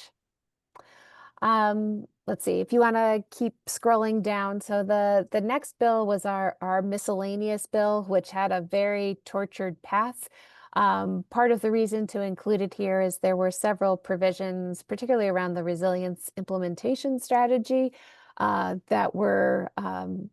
Let's see, if you want to keep scrolling down. So the next bill was our miscellaneous bill, which had a very tortured path. Part of the reason to include it here is there were several provisions, particularly around the resilience implementation strategy, that were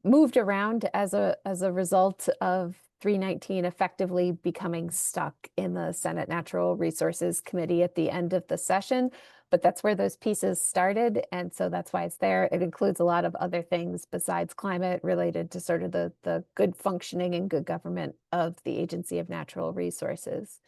moved around as a result of 319 effectively becoming stuck in the Senate Natural Resources Committee at the end of the session. But that's where those pieces started, and so that's why it's there. It includes a lot of other things besides climate related to sort of the good functioning and good government of the Agency of Natural Resources.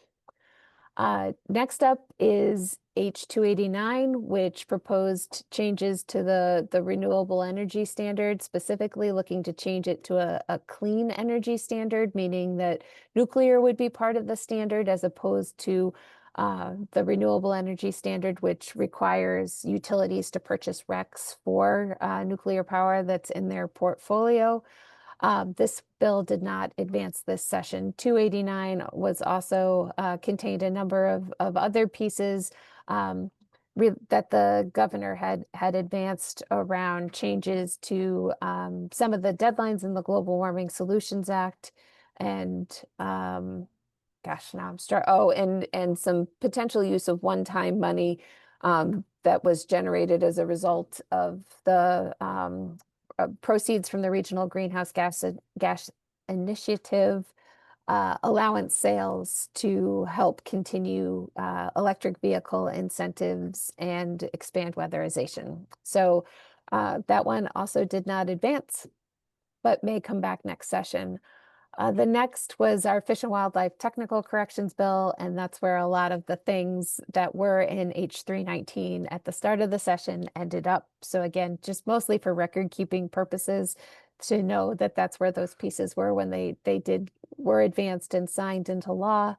Next up is H289, which proposed changes to the renewable energy standard, specifically looking to change it to a clean energy standard, meaning that nuclear would be part of the standard as opposed to the renewable energy standard, which requires utilities to purchase RECs for nuclear power that's in their portfolio. This bill did not advance this session. 289 was also contained a number of other pieces that the governor had advanced around changes to some of the deadlines in the Global Warming Solutions Act, and gosh, now and some potential use of one-time money that was generated as a result of the proceeds from the Regional Greenhouse Gas Initiative allowance sales to help continue electric vehicle incentives and expand weatherization. So that one also did not advance, but may come back next session. The next was our Fish and Wildlife Technical Corrections Bill, and that's where a lot of the things that were in H319 at the start of the session ended up. So again, just mostly for record keeping purposes, to know that that's where those pieces were when they were advanced and signed into law.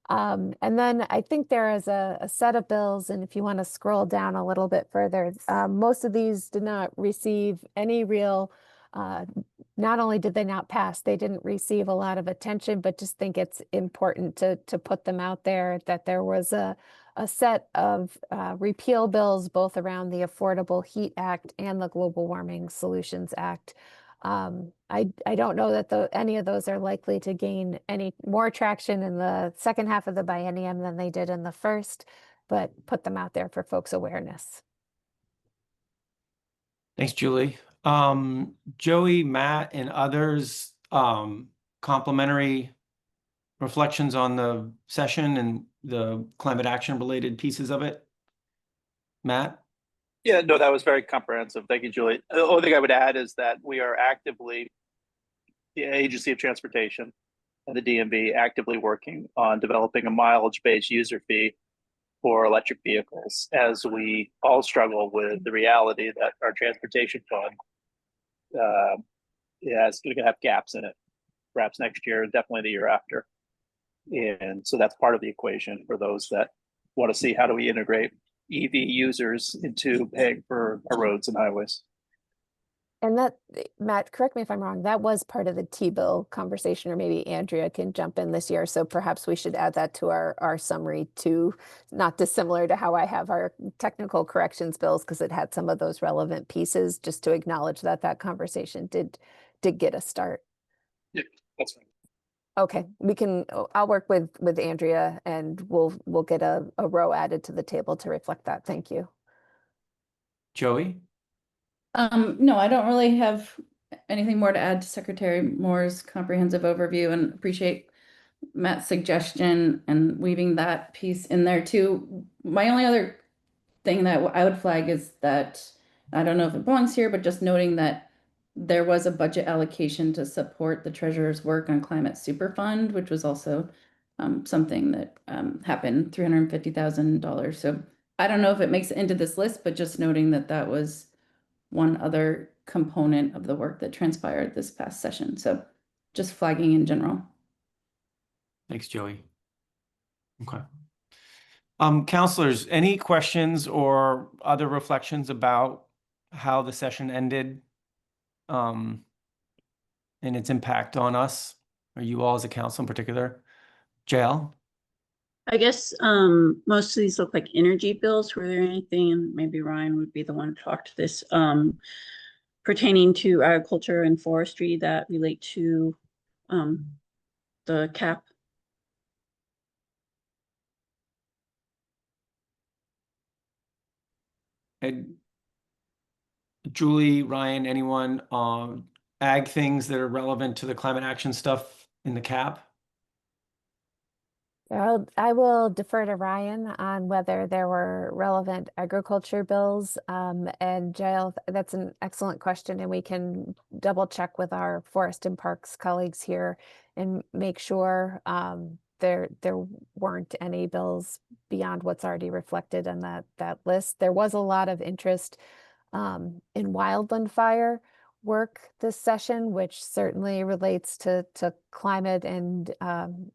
And then I think there is a set of bills, and if you want to scroll down a little bit further, most of these did not receive any real not only did they not pass, they didn't receive a lot of attention, but just think it's important to put them out there, that there was a set of repeal bills, both around the Affordable Heat Act and the Global Warming Solutions Act. I don't know that any of those are likely to gain any more traction in the second half of the biennium than they did in the first, but put them out there for folks' awareness.
Thanks, Julie. Joey, Matt, and others, complimentary reflections on the session and the climate action related pieces of it? Matt?
Yeah, no, that was very comprehensive. Thank you, Julie. The only thing I would add is that we are actively, the Agency of Transportation and the DMV, actively working on developing a mileage-based user fee for electric vehicles, as we all struggle with the reality that our transportation fund is going to have gaps in it, perhaps next year, definitely the year after. And so that's part of the equation for those that want to see how do we integrate EV users into paying for our roads and highways.
And that, Matt, correct me if I'm wrong, that was part of the T-bill conversation, or maybe Andrea can jump in this year. So perhaps we should add that to our summary too, not dissimilar to how I have our technical corrections bills, because it had some of those relevant pieces, just to acknowledge that that conversation did get a start.
Yeah, that's fine.
Okay, I'll work with Andrea, and we'll get a row added to the table to reflect that. Thank you.
Joey?
No, I don't really have anything more to add to Secretary Moore's comprehensive overview, and appreciate Matt's suggestion and weaving that piece in there too. My only other thing that I would flag is that, I don't know if it belongs here, but just noting that there was a budget allocation to support the treasurer's work on climate superfund, which was also something that happened, $350,000. So I don't know if it makes it into this list, but just noting that that was one other component of the work that transpired this past session. So just flagging in general.
Thanks, Joey. Okay. Counselors, any questions or other reflections about how the session ended and its impact on us, or you all as a council in particular? JL?
I guess most of these look like energy bills. Were there anything, and maybe Ryan would be the one to talk to this, pertaining to agriculture and forestry that relate to the cap?
And Julie, Ryan, anyone, ag things that are relevant to the climate action stuff in the cap?
I will defer to Ryan on whether there were relevant agriculture bills. And Jael, that's an excellent question, and we can double check with our Forest and Parks colleagues here and make sure there weren't any bills beyond what's already reflected on that list. There was a lot of interest in wildland fire work this session, which certainly relates to climate and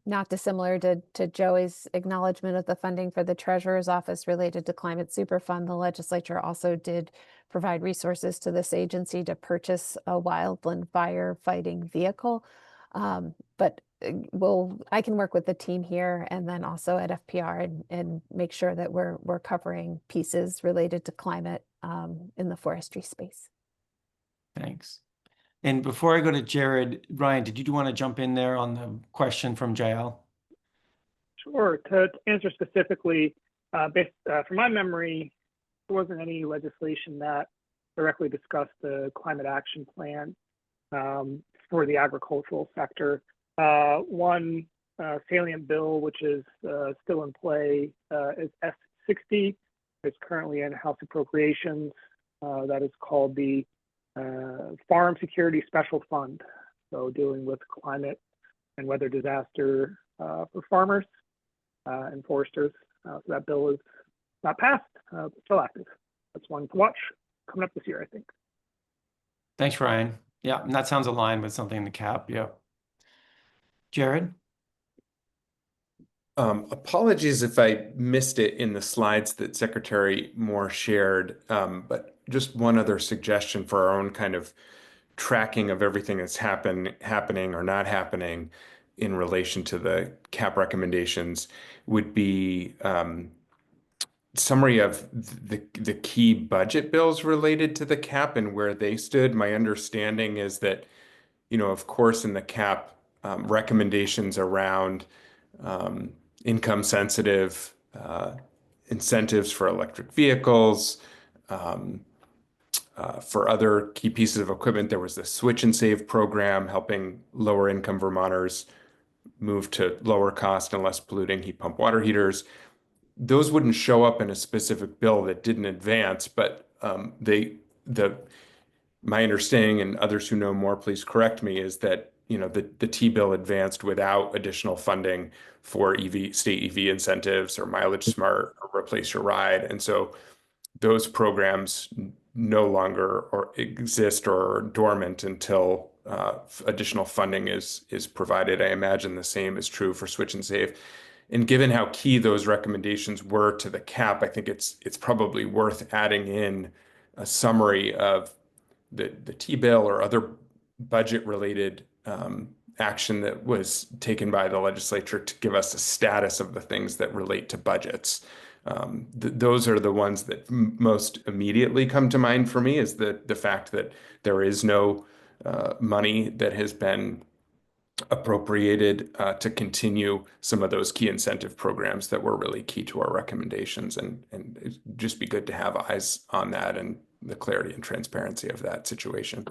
not dissimilar to Joey's acknowledgement of the funding for the Treasurer's Office related to Climate Superfund. The legislature also did provide resources to this agency to purchase a wildland fire fighting vehicle. But I can work with the team here and then also at FPR and make sure that we're covering pieces related to climate in the forestry space.
Thanks. And before I go to Jared, Ryan, did you want to jump in there on the question from Jael?
Sure. To answer specifically, from my memory, there wasn't any legislation that directly discussed the climate action plan for the agricultural sector. One salient bill, which is still in play, is S60. It's currently in House Appropriations. That is called the Farm Security Special Fund. So dealing with climate and weather disaster for farmers and foresters. So that bill is not passed, but still active. That's one to watch coming up this year, I think.
Thanks, Ryan. Yeah, and that sounds aligned with something in the cap. Yeah. Jared?
Apologies if I missed it in the slides that Secretary Moore shared, but just one other suggestion for our own kind of tracking of everything that's happening or not happening in relation to the cap recommendations would be summary of the key budget bills related to the cap and where they stood. My understanding is that, of course, in the cap, recommendations around income sensitive incentives for electric vehicles, for other key pieces of equipment, there was the Switch and Save program helping lower income Vermonters move to lower cost and less polluting heat pump water heaters. Those wouldn't show up in a specific bill that didn't advance, but my understanding, and others who know more, please correct me, is that the T bill advanced without additional funding for state EV incentives or Mileage Smart or Replace Your Ride, and so those programs no longer exist or are dormant until additional funding is provided. I imagine the same is true for Switch and Save. And given how key those recommendations were to the cap, I think it's probably worth adding in a summary of the T-bill or other budget-related action that was taken by the legislature to give us a status of the things that relate to budgets. Those are the ones that most immediately come to mind for me, is the fact that there is no money that has been appropriated to continue some of those key incentive programs that were really key to our recommendations, and it'd just be good to have eyes on that and the clarity and transparency of that situation.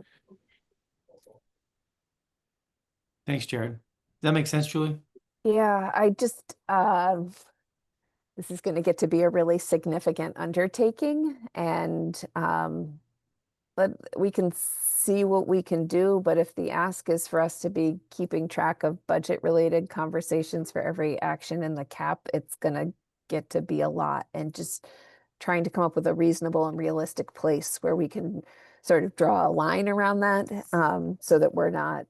Thanks, Jared. Does that make sense, Julie?
Yeah, I just, this is going to get to be a really significant undertaking, and but we can see what we can do. But if the ask is for us to be keeping track of budget-related conversations for every action in the cap, it's going to get to be a lot. And just trying to come up with a reasonable and realistic place where we can sort of draw a line around that, so that we're not,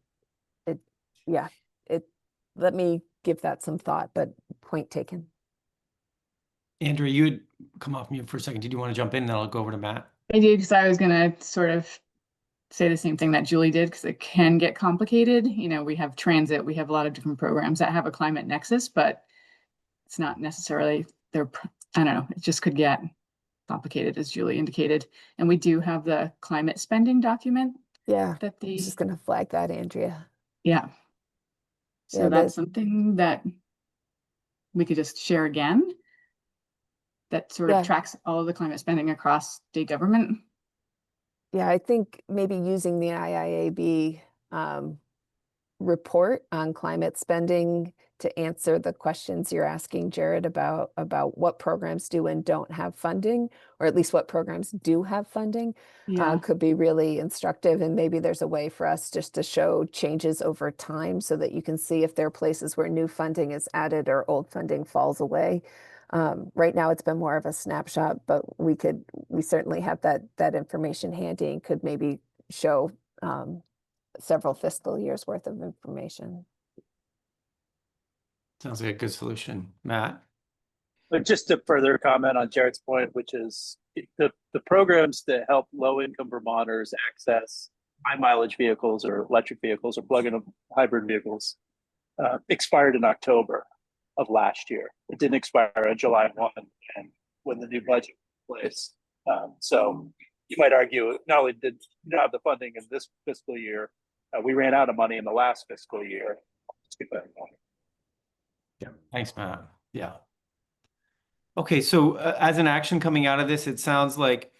let me give that some thought, but point taken.
Andrea, you had come off mute for a second. Did you want to jump in? Then I'll go over to Matt.
I do, because I was going to sort of say the same thing that Julie did, because it can get complicated. We have transit, we have a lot of different programs that have a climate nexus, but it's not necessarily I don't know, it just could get complicated, as Julie indicated. And we do have the climate spending document.
Yeah,
that
I was just going to flag that, Andrea.
Yeah. So
Yeah,
that's something that we could just share again, that sort of tracks all of the climate spending across state government.
Yeah, I think maybe using the IIAB report on climate spending to answer the questions you're asking, Jared, about what programs do and don't have funding, or at least what programs do have funding,
Yeah.
could be really instructive. And maybe there's a way for us just to show changes over time so that you can see if there are places where new funding is added or old funding falls away. Right now, it's been more of a snapshot, but we certainly have that information handy and could maybe show several fiscal years worth of information.
Sounds like a good solution. Matt?
But just to further comment on Jared's point, which is the programs that help low-income Vermonters access high mileage vehicles or electric vehicles or plug-in hybrid vehicles expired in October of last year. It didn't expire on July 1 and when the new budget was placed. So you might argue not only did you not have the funding in this fiscal year, we ran out of money in the last fiscal year.
Yeah. Thanks, Matt. Yeah. Okay, so as an action coming out of this, it sounds like,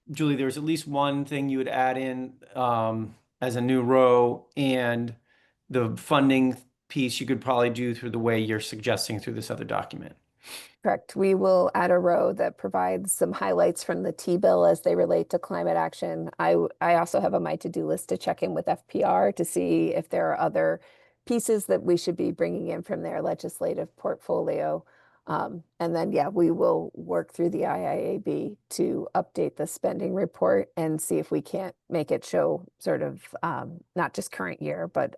Julie, there's at least one thing you would add in as a new row, and the funding piece you could probably do through the way you're suggesting through this other document.
Correct. We will add a row that provides some highlights from the T-bill as they relate to climate action. I also have on my to-do list to check in with FPR to see if there are other pieces that we should be bringing in from their legislative portfolio. And then, yeah, we will work through the IIAB to update the spending report and see if we can't make it show sort of not just current year, but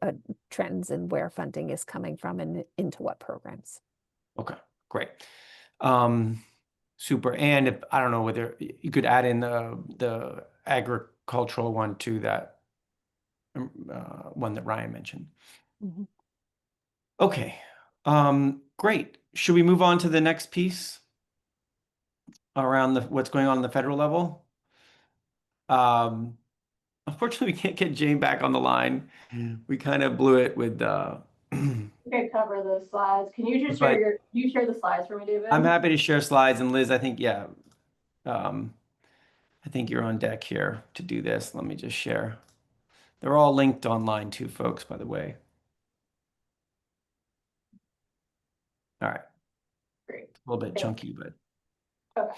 trends in where funding is coming from and into what programs.
Okay, great. Super. And if, I don't know whether you could add in the agricultural one to that one that Ryan mentioned.
Mm-hmm.
Okay, great. Should we move on to the next piece around what's going on the federal level? Unfortunately, we can't get Jane back on the line. We kind of blew it with
Okay, cover those slides. Can you just share you share the slides for me, David?
I'm happy to share slides, and Liz, I think, yeah, I think you're on deck here to do this. Let me just share. They're all linked online too, folks, by the way. All right.
Great.
A little bit chunky, but.
Okay.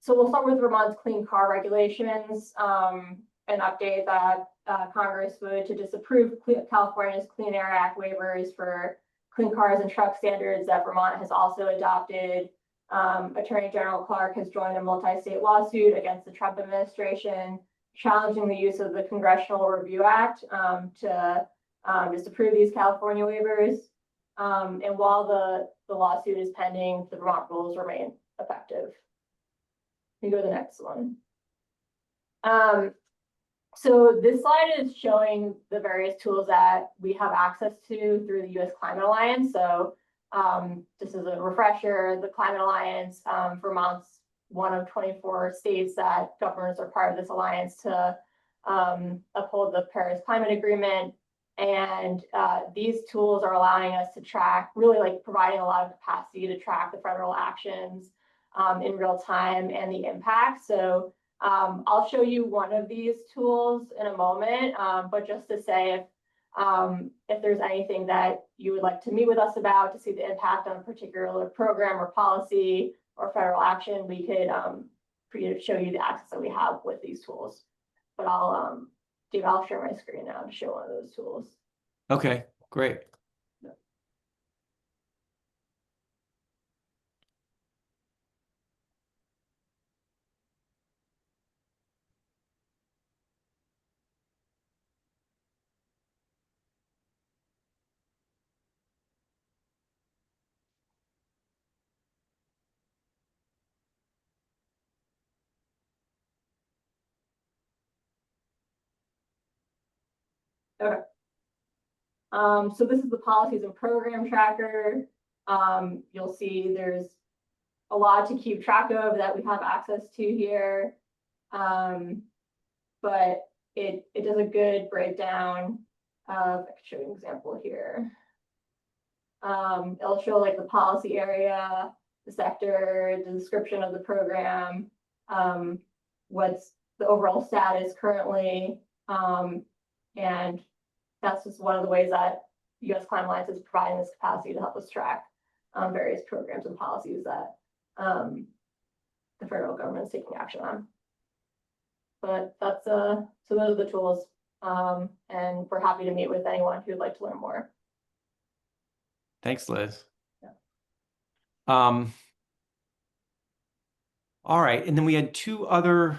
So we'll start with Vermont's clean car regulations, an update that Congress voted to disapprove California's Clean Air Act waivers for clean cars and truck standards that Vermont has also adopted. Attorney General Clark has joined a multi-state lawsuit against the Trump administration, challenging the use of the Congressional Review Act to disapprove these California waivers. And while the lawsuit is pending, the Vermont rules remain effective. You go to the next one. So this slide is showing the various tools that we have access to through the U.S. Climate Alliance. So this is a refresher. The Climate Alliance, Vermont's one of 24 states that governors are part of this alliance to uphold the Paris Climate Agreement. And these tools are allowing us to track, really like providing a lot of capacity to track the federal actions in real time and the impact. So I'll show you one of these tools in a moment, but just to say if there's anything that you would like to meet with us about to see the impact on a particular program or policy or federal action, we could show you the access that we have with these tools. But I'll share my screen now to show one of those tools.
Okay, great.
Okay. So this is the policies and program tracker. You'll see there's a lot to keep track of that we have access to here. But it does a good breakdown of, I can show you an example here. It'll show like the policy area, the sector, the description of the program, what's the overall status currently, And that's just one of the ways that US Climate Alliance is providing this capacity to help us track various programs and policies that the federal government is taking action on. But that's so those are the tools, and we're happy to meet with anyone who'd like to learn more.
Thanks, Liz.
Yeah.
All right, and then we had two other.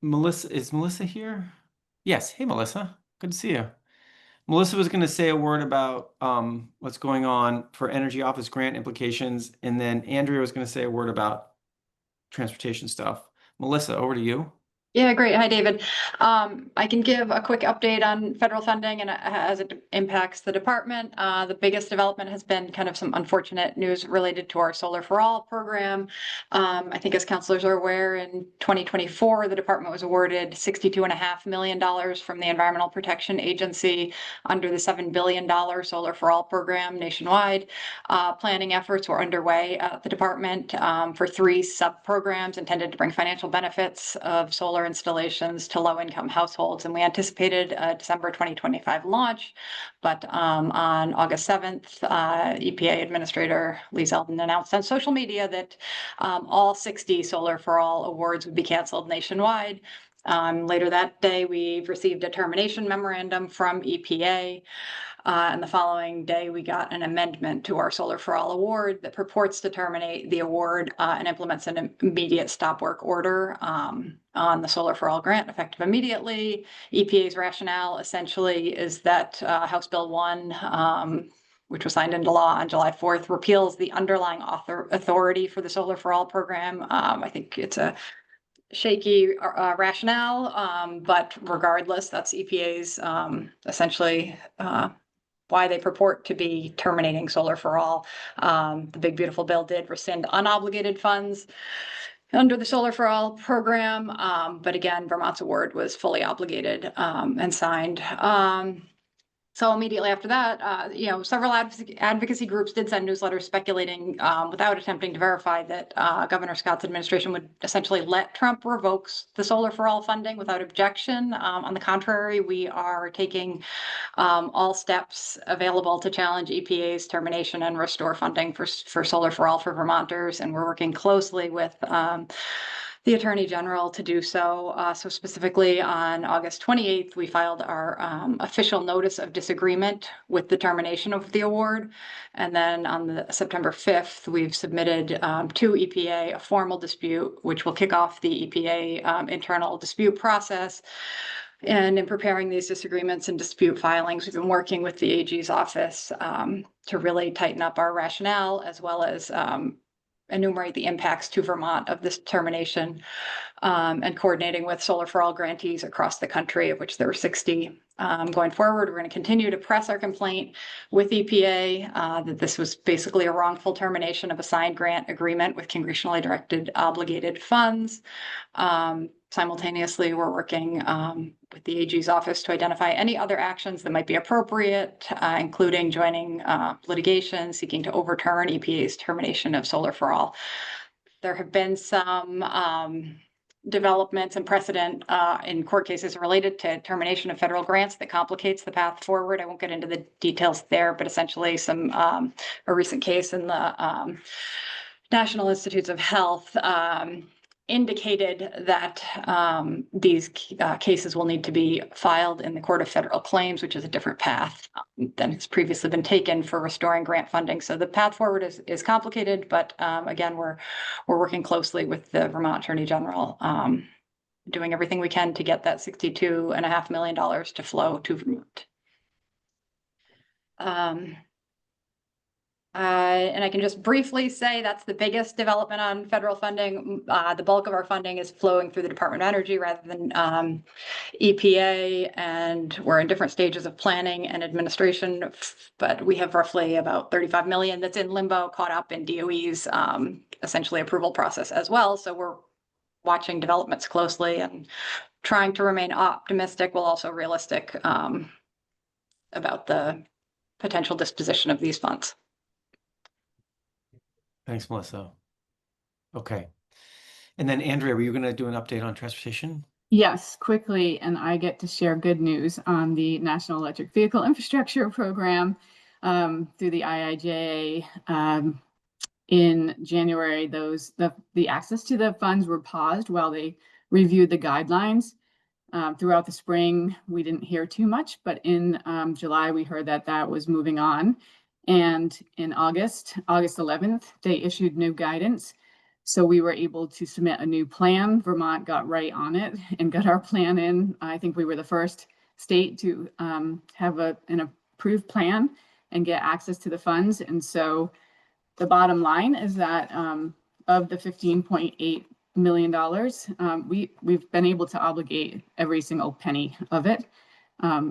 Melissa, is Melissa here? Yes. Hey, Melissa. Good to see you. Melissa was going to say a word about what's going on for Energy Office grant implications, and then Andrea was going to say a word about transportation stuff. Melissa, over to you.
Yeah, great. Hi, David. I can give a quick update on federal funding and as it impacts the department. The biggest development has been kind of some unfortunate news related to our Solar for All program. I think as counselors are aware, in 2024, the department was awarded $62.5 million from the Environmental Protection Agency under the $7 billion Solar for All program nationwide. Planning efforts were underway at the department for 3 sub-programs intended to bring financial benefits of solar installations to low-income households, and we anticipated a December 2025 launch, but on August 7th, EPA Administrator Lee Zeldin announced on social media that all 60 Solar for All awards would be canceled nationwide. Later that day, we received a termination memorandum from EPA. And the following day, we got an amendment to our Solar for All award that purports to terminate the award and implements an immediate stop work order on the Solar for All grant effective immediately. EPA's rationale essentially is that House Bill 1, which was signed into law on July 4th, repeals the underlying authority for the Solar for All program. I think it's a shaky rationale, but regardless, that's EPA's essentially why they purport to be terminating Solar for All. The Big Beautiful Bill did rescind unobligated funds under the Solar for All program, but again, Vermont's award was fully obligated and signed. So immediately after that, several advocacy groups did send newsletters speculating, without attempting to verify, that Governor Scott's administration would essentially let Trump revoke the Solar for All funding without objection. On the contrary, we are taking all steps available to challenge EPA's termination and restore funding for Solar for All for Vermonters, and we're working closely with the Attorney General to do so. So specifically on August 28th, we filed our official notice of disagreement with the termination of the award. And then on September 5th, we've submitted to EPA a formal dispute, which will kick off the EPA internal dispute process. And in preparing these disagreements and dispute filings, we've been working with the AG's office to really tighten up our rationale, as well as enumerate the impacts to Vermont of this termination, and coordinating with Solar for All grantees across the country, of which there were 60. Going forward, we're going to continue to press our complaint with EPA that this was basically a wrongful termination of a signed grant agreement with congressionally directed obligated funds. Simultaneously, we're working with the AG's office to identify any other actions that might be appropriate, including joining litigation seeking to overturn EPA's termination of Solar for All. There have been some developments and precedent in court cases related to termination of federal grants that complicates the path forward. I won't get into the details there, but essentially a recent case in the National Institutes of Health indicated that these cases will need to be filed in the Court of Federal Claims, which is a different path than has previously been taken for restoring grant funding. So the path forward is complicated, but again, we're working closely with the Vermont Attorney General, doing everything we can to get that $62.5 million to flow to Vermont. And I can just briefly say that's the biggest development on federal funding. The bulk of our funding is flowing through the Department of Energy rather than EPA, and we're in different stages of planning and administration, but we have roughly about 35 million that's in limbo, caught up in DOE's essentially approval process as well. So we're watching developments closely and trying to remain optimistic while also realistic about the potential disposition of these funds.
Thanks, Melissa. Okay. And then Andrea, were you going to do an update on transportation?
Yes, quickly, and I get to share good news on the National Electric Vehicle Infrastructure Program through the IIJA. In January, the access to the funds were paused while they reviewed the guidelines. Throughout the spring, we didn't hear too much, but in July, we heard that that was moving on. And in August 11th, they issued new guidance. So we were able to submit a new plan. Vermont got right on it and got our plan in. I think we were the first state to have an approved plan and get access to the funds. And so the bottom line is that of the $15.8 million, we've been able to obligate every single penny of it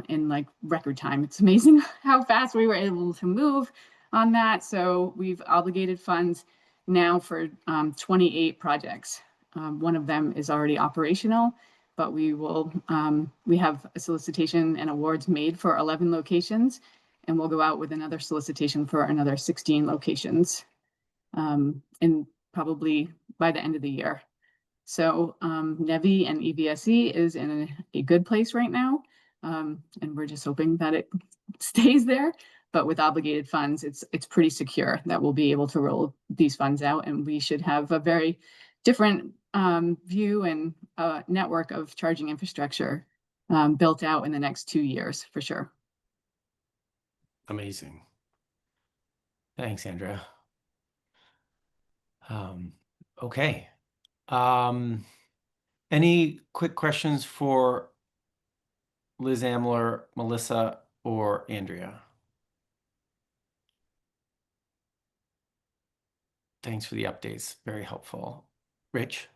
in like record time. It's amazing how fast we were able to move on that. So we've obligated funds now for 28 projects. One of them is already operational, but we have a solicitation and awards made for 11 locations, and we'll go out with another solicitation for another 16 locations, and probably by the end of the year. So NEVI and EVSE is in a good place right now, and we're just hoping that it stays there. But with obligated funds, it's pretty secure that we'll be able to roll these funds out, and we should have a very different view and network of charging infrastructure built out in the next 2 years for sure.
Amazing. Thanks, Andrea. Okay. Any quick questions for Liz Amler, Melissa, or Andrea? Thanks for the updates. Very helpful. Rich?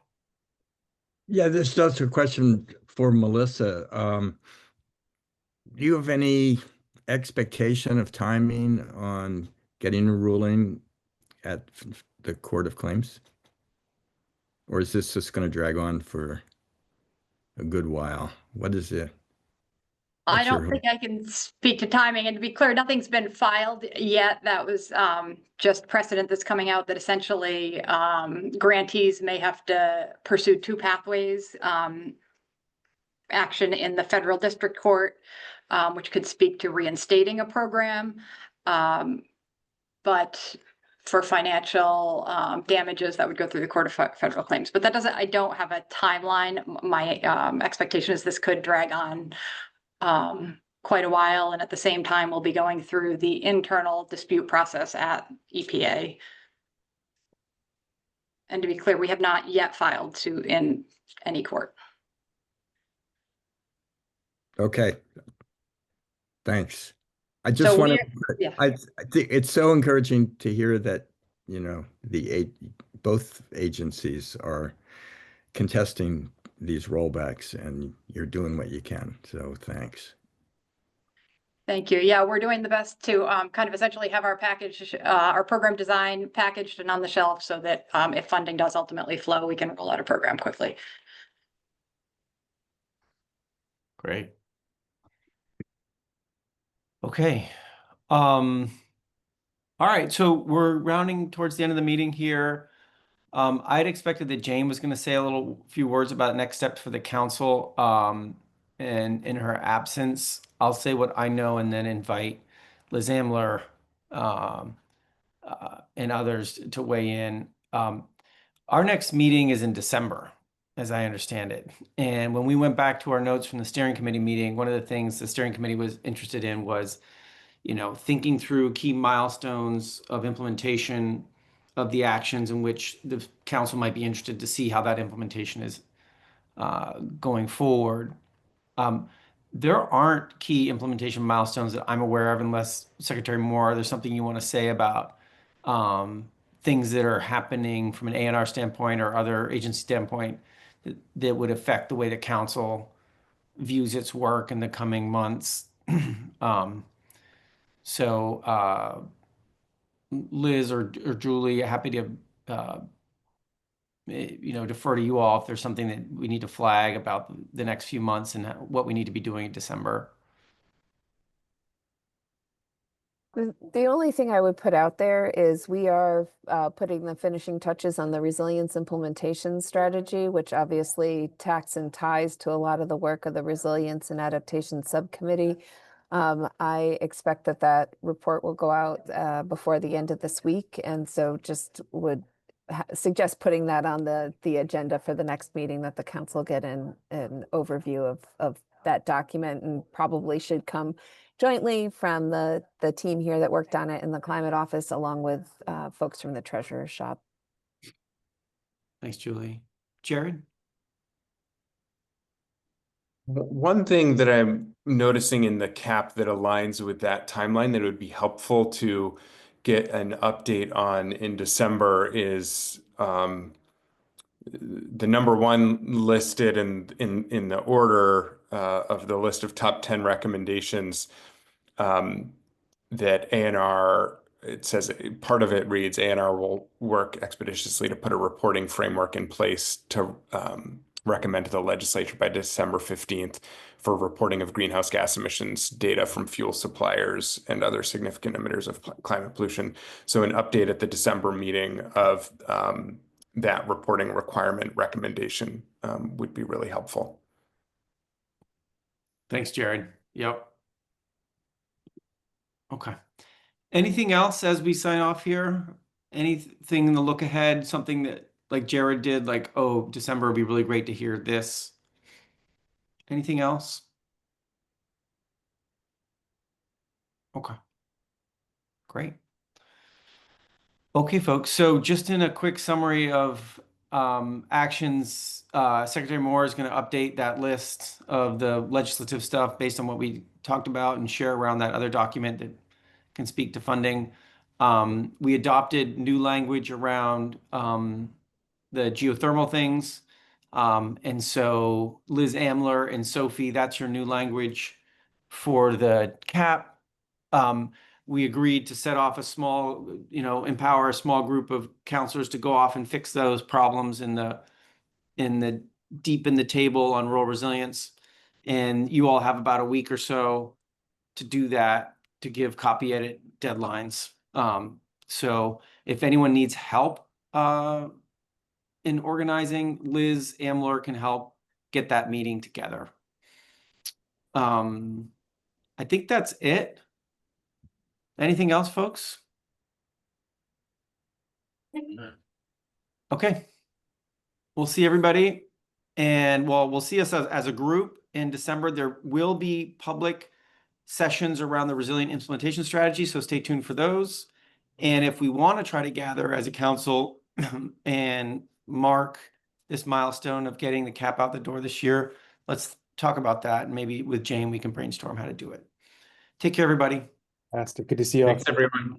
Yeah, this does a question for Melissa. Do you have any expectation of timing on getting a ruling at the Court of Claims? Or is this just going to drag on for a good while? What is it?
I don't think I can speak to timing, and to be clear, nothing's been filed yet. That was just precedent that's coming out that essentially grantees may have to pursue two pathways. Action in the federal district court, which could speak to reinstating a program. But for financial damages, that would go through the Court of Federal Claims. But that doesn't, I don't have a timeline. My expectation is this could drag on quite a while, and at the same time we'll be going through the internal dispute process at EPA. And to be clear, we have not yet filed suit in any court.
Okay. Thanks. I just
So
want
yeah.
I think it's so encouraging to hear that, you know, both agencies are contesting these rollbacks and you're doing what you can. So thanks.
Thank you. Yeah, we're doing the best to kind of essentially have our package, our program design packaged and on the shelf so that if funding does ultimately flow, we can roll out a program quickly.
Great. Okay. All right, so we're rounding towards the end of the meeting here. I'd expected that Jane was going to say a few words about next steps for the council. And in her absence, I'll say what I know and then invite Liz Amler and others to weigh in. Our next meeting is in December, as I understand it. And when we went back to our notes from the steering committee meeting, one of the things the steering committee was interested in was, you know, thinking through key milestones of implementation of the actions in which the council might be interested to see how that implementation is going forward. There aren't key implementation milestones that I'm aware of, unless Secretary Moore, there's something you want to say about things that are happening from an A&R standpoint or other agency standpoint that would affect the way the council views its work in the coming months. So Liz or Julie, happy to defer to you all if there's something that we need to flag about the next few months and what we need to be doing in December.
The only thing I would put out there is we are putting the finishing touches on the resilience implementation strategy, which obviously tacks and ties to a lot of the work of the resilience and adaptation subcommittee. I expect that that report will go out before the end of this week, and so just would suggest putting that on the agenda for the next meeting, that the council get an overview of that document, and probably should come jointly from the team here that worked on it in the climate office, along with folks from the treasurer's shop.
Thanks, Julie. Jared?
One thing that I'm noticing in the cap that aligns with that timeline that it would be helpful to get an update on in December is the number one listed in the order of the list of top 10 recommendations, that ANR, it says part of it reads ANR will work expeditiously to put a reporting framework in place to recommend to the legislature by December 15th for reporting of greenhouse gas emissions data from fuel suppliers and other significant emitters of climate pollution. So an update at the December meeting of that reporting requirement recommendation would be really helpful.
Thanks, Jared. Yep. Okay. Anything else as we sign off here? Anything in the look ahead, something that like Jared did, like, oh, December would be really great to hear this. Anything else? Okay. Great. Okay, folks. So just in a quick summary of actions, Secretary Moore is going to update that list of the legislative stuff based on what we talked about and share around that other document that can speak to funding. We adopted new language around the geothermal things. And so Liz Amler and Sophie, that's your new language for the cap. We agreed to set off a small, empower a small group of counselors to go off and fix those problems in the deep in the table on rural resilience. And you all have about a week or so to do that, to give copy edit deadlines. So if anyone needs help in organizing, Liz Amler can help get that meeting together. I think that's it. Anything else, folks? Okay. We'll see everybody. And well, we'll see us as a group in December. There will be public sessions around the resilient implementation strategy, so stay tuned for those. And if we want to try to gather as a council and mark this milestone of getting the cap out the door this year, let's talk about that. And maybe with Jane, we can brainstorm how to do it. Take care, everybody.
Fantastic. Good to see you all.
Thanks, everyone.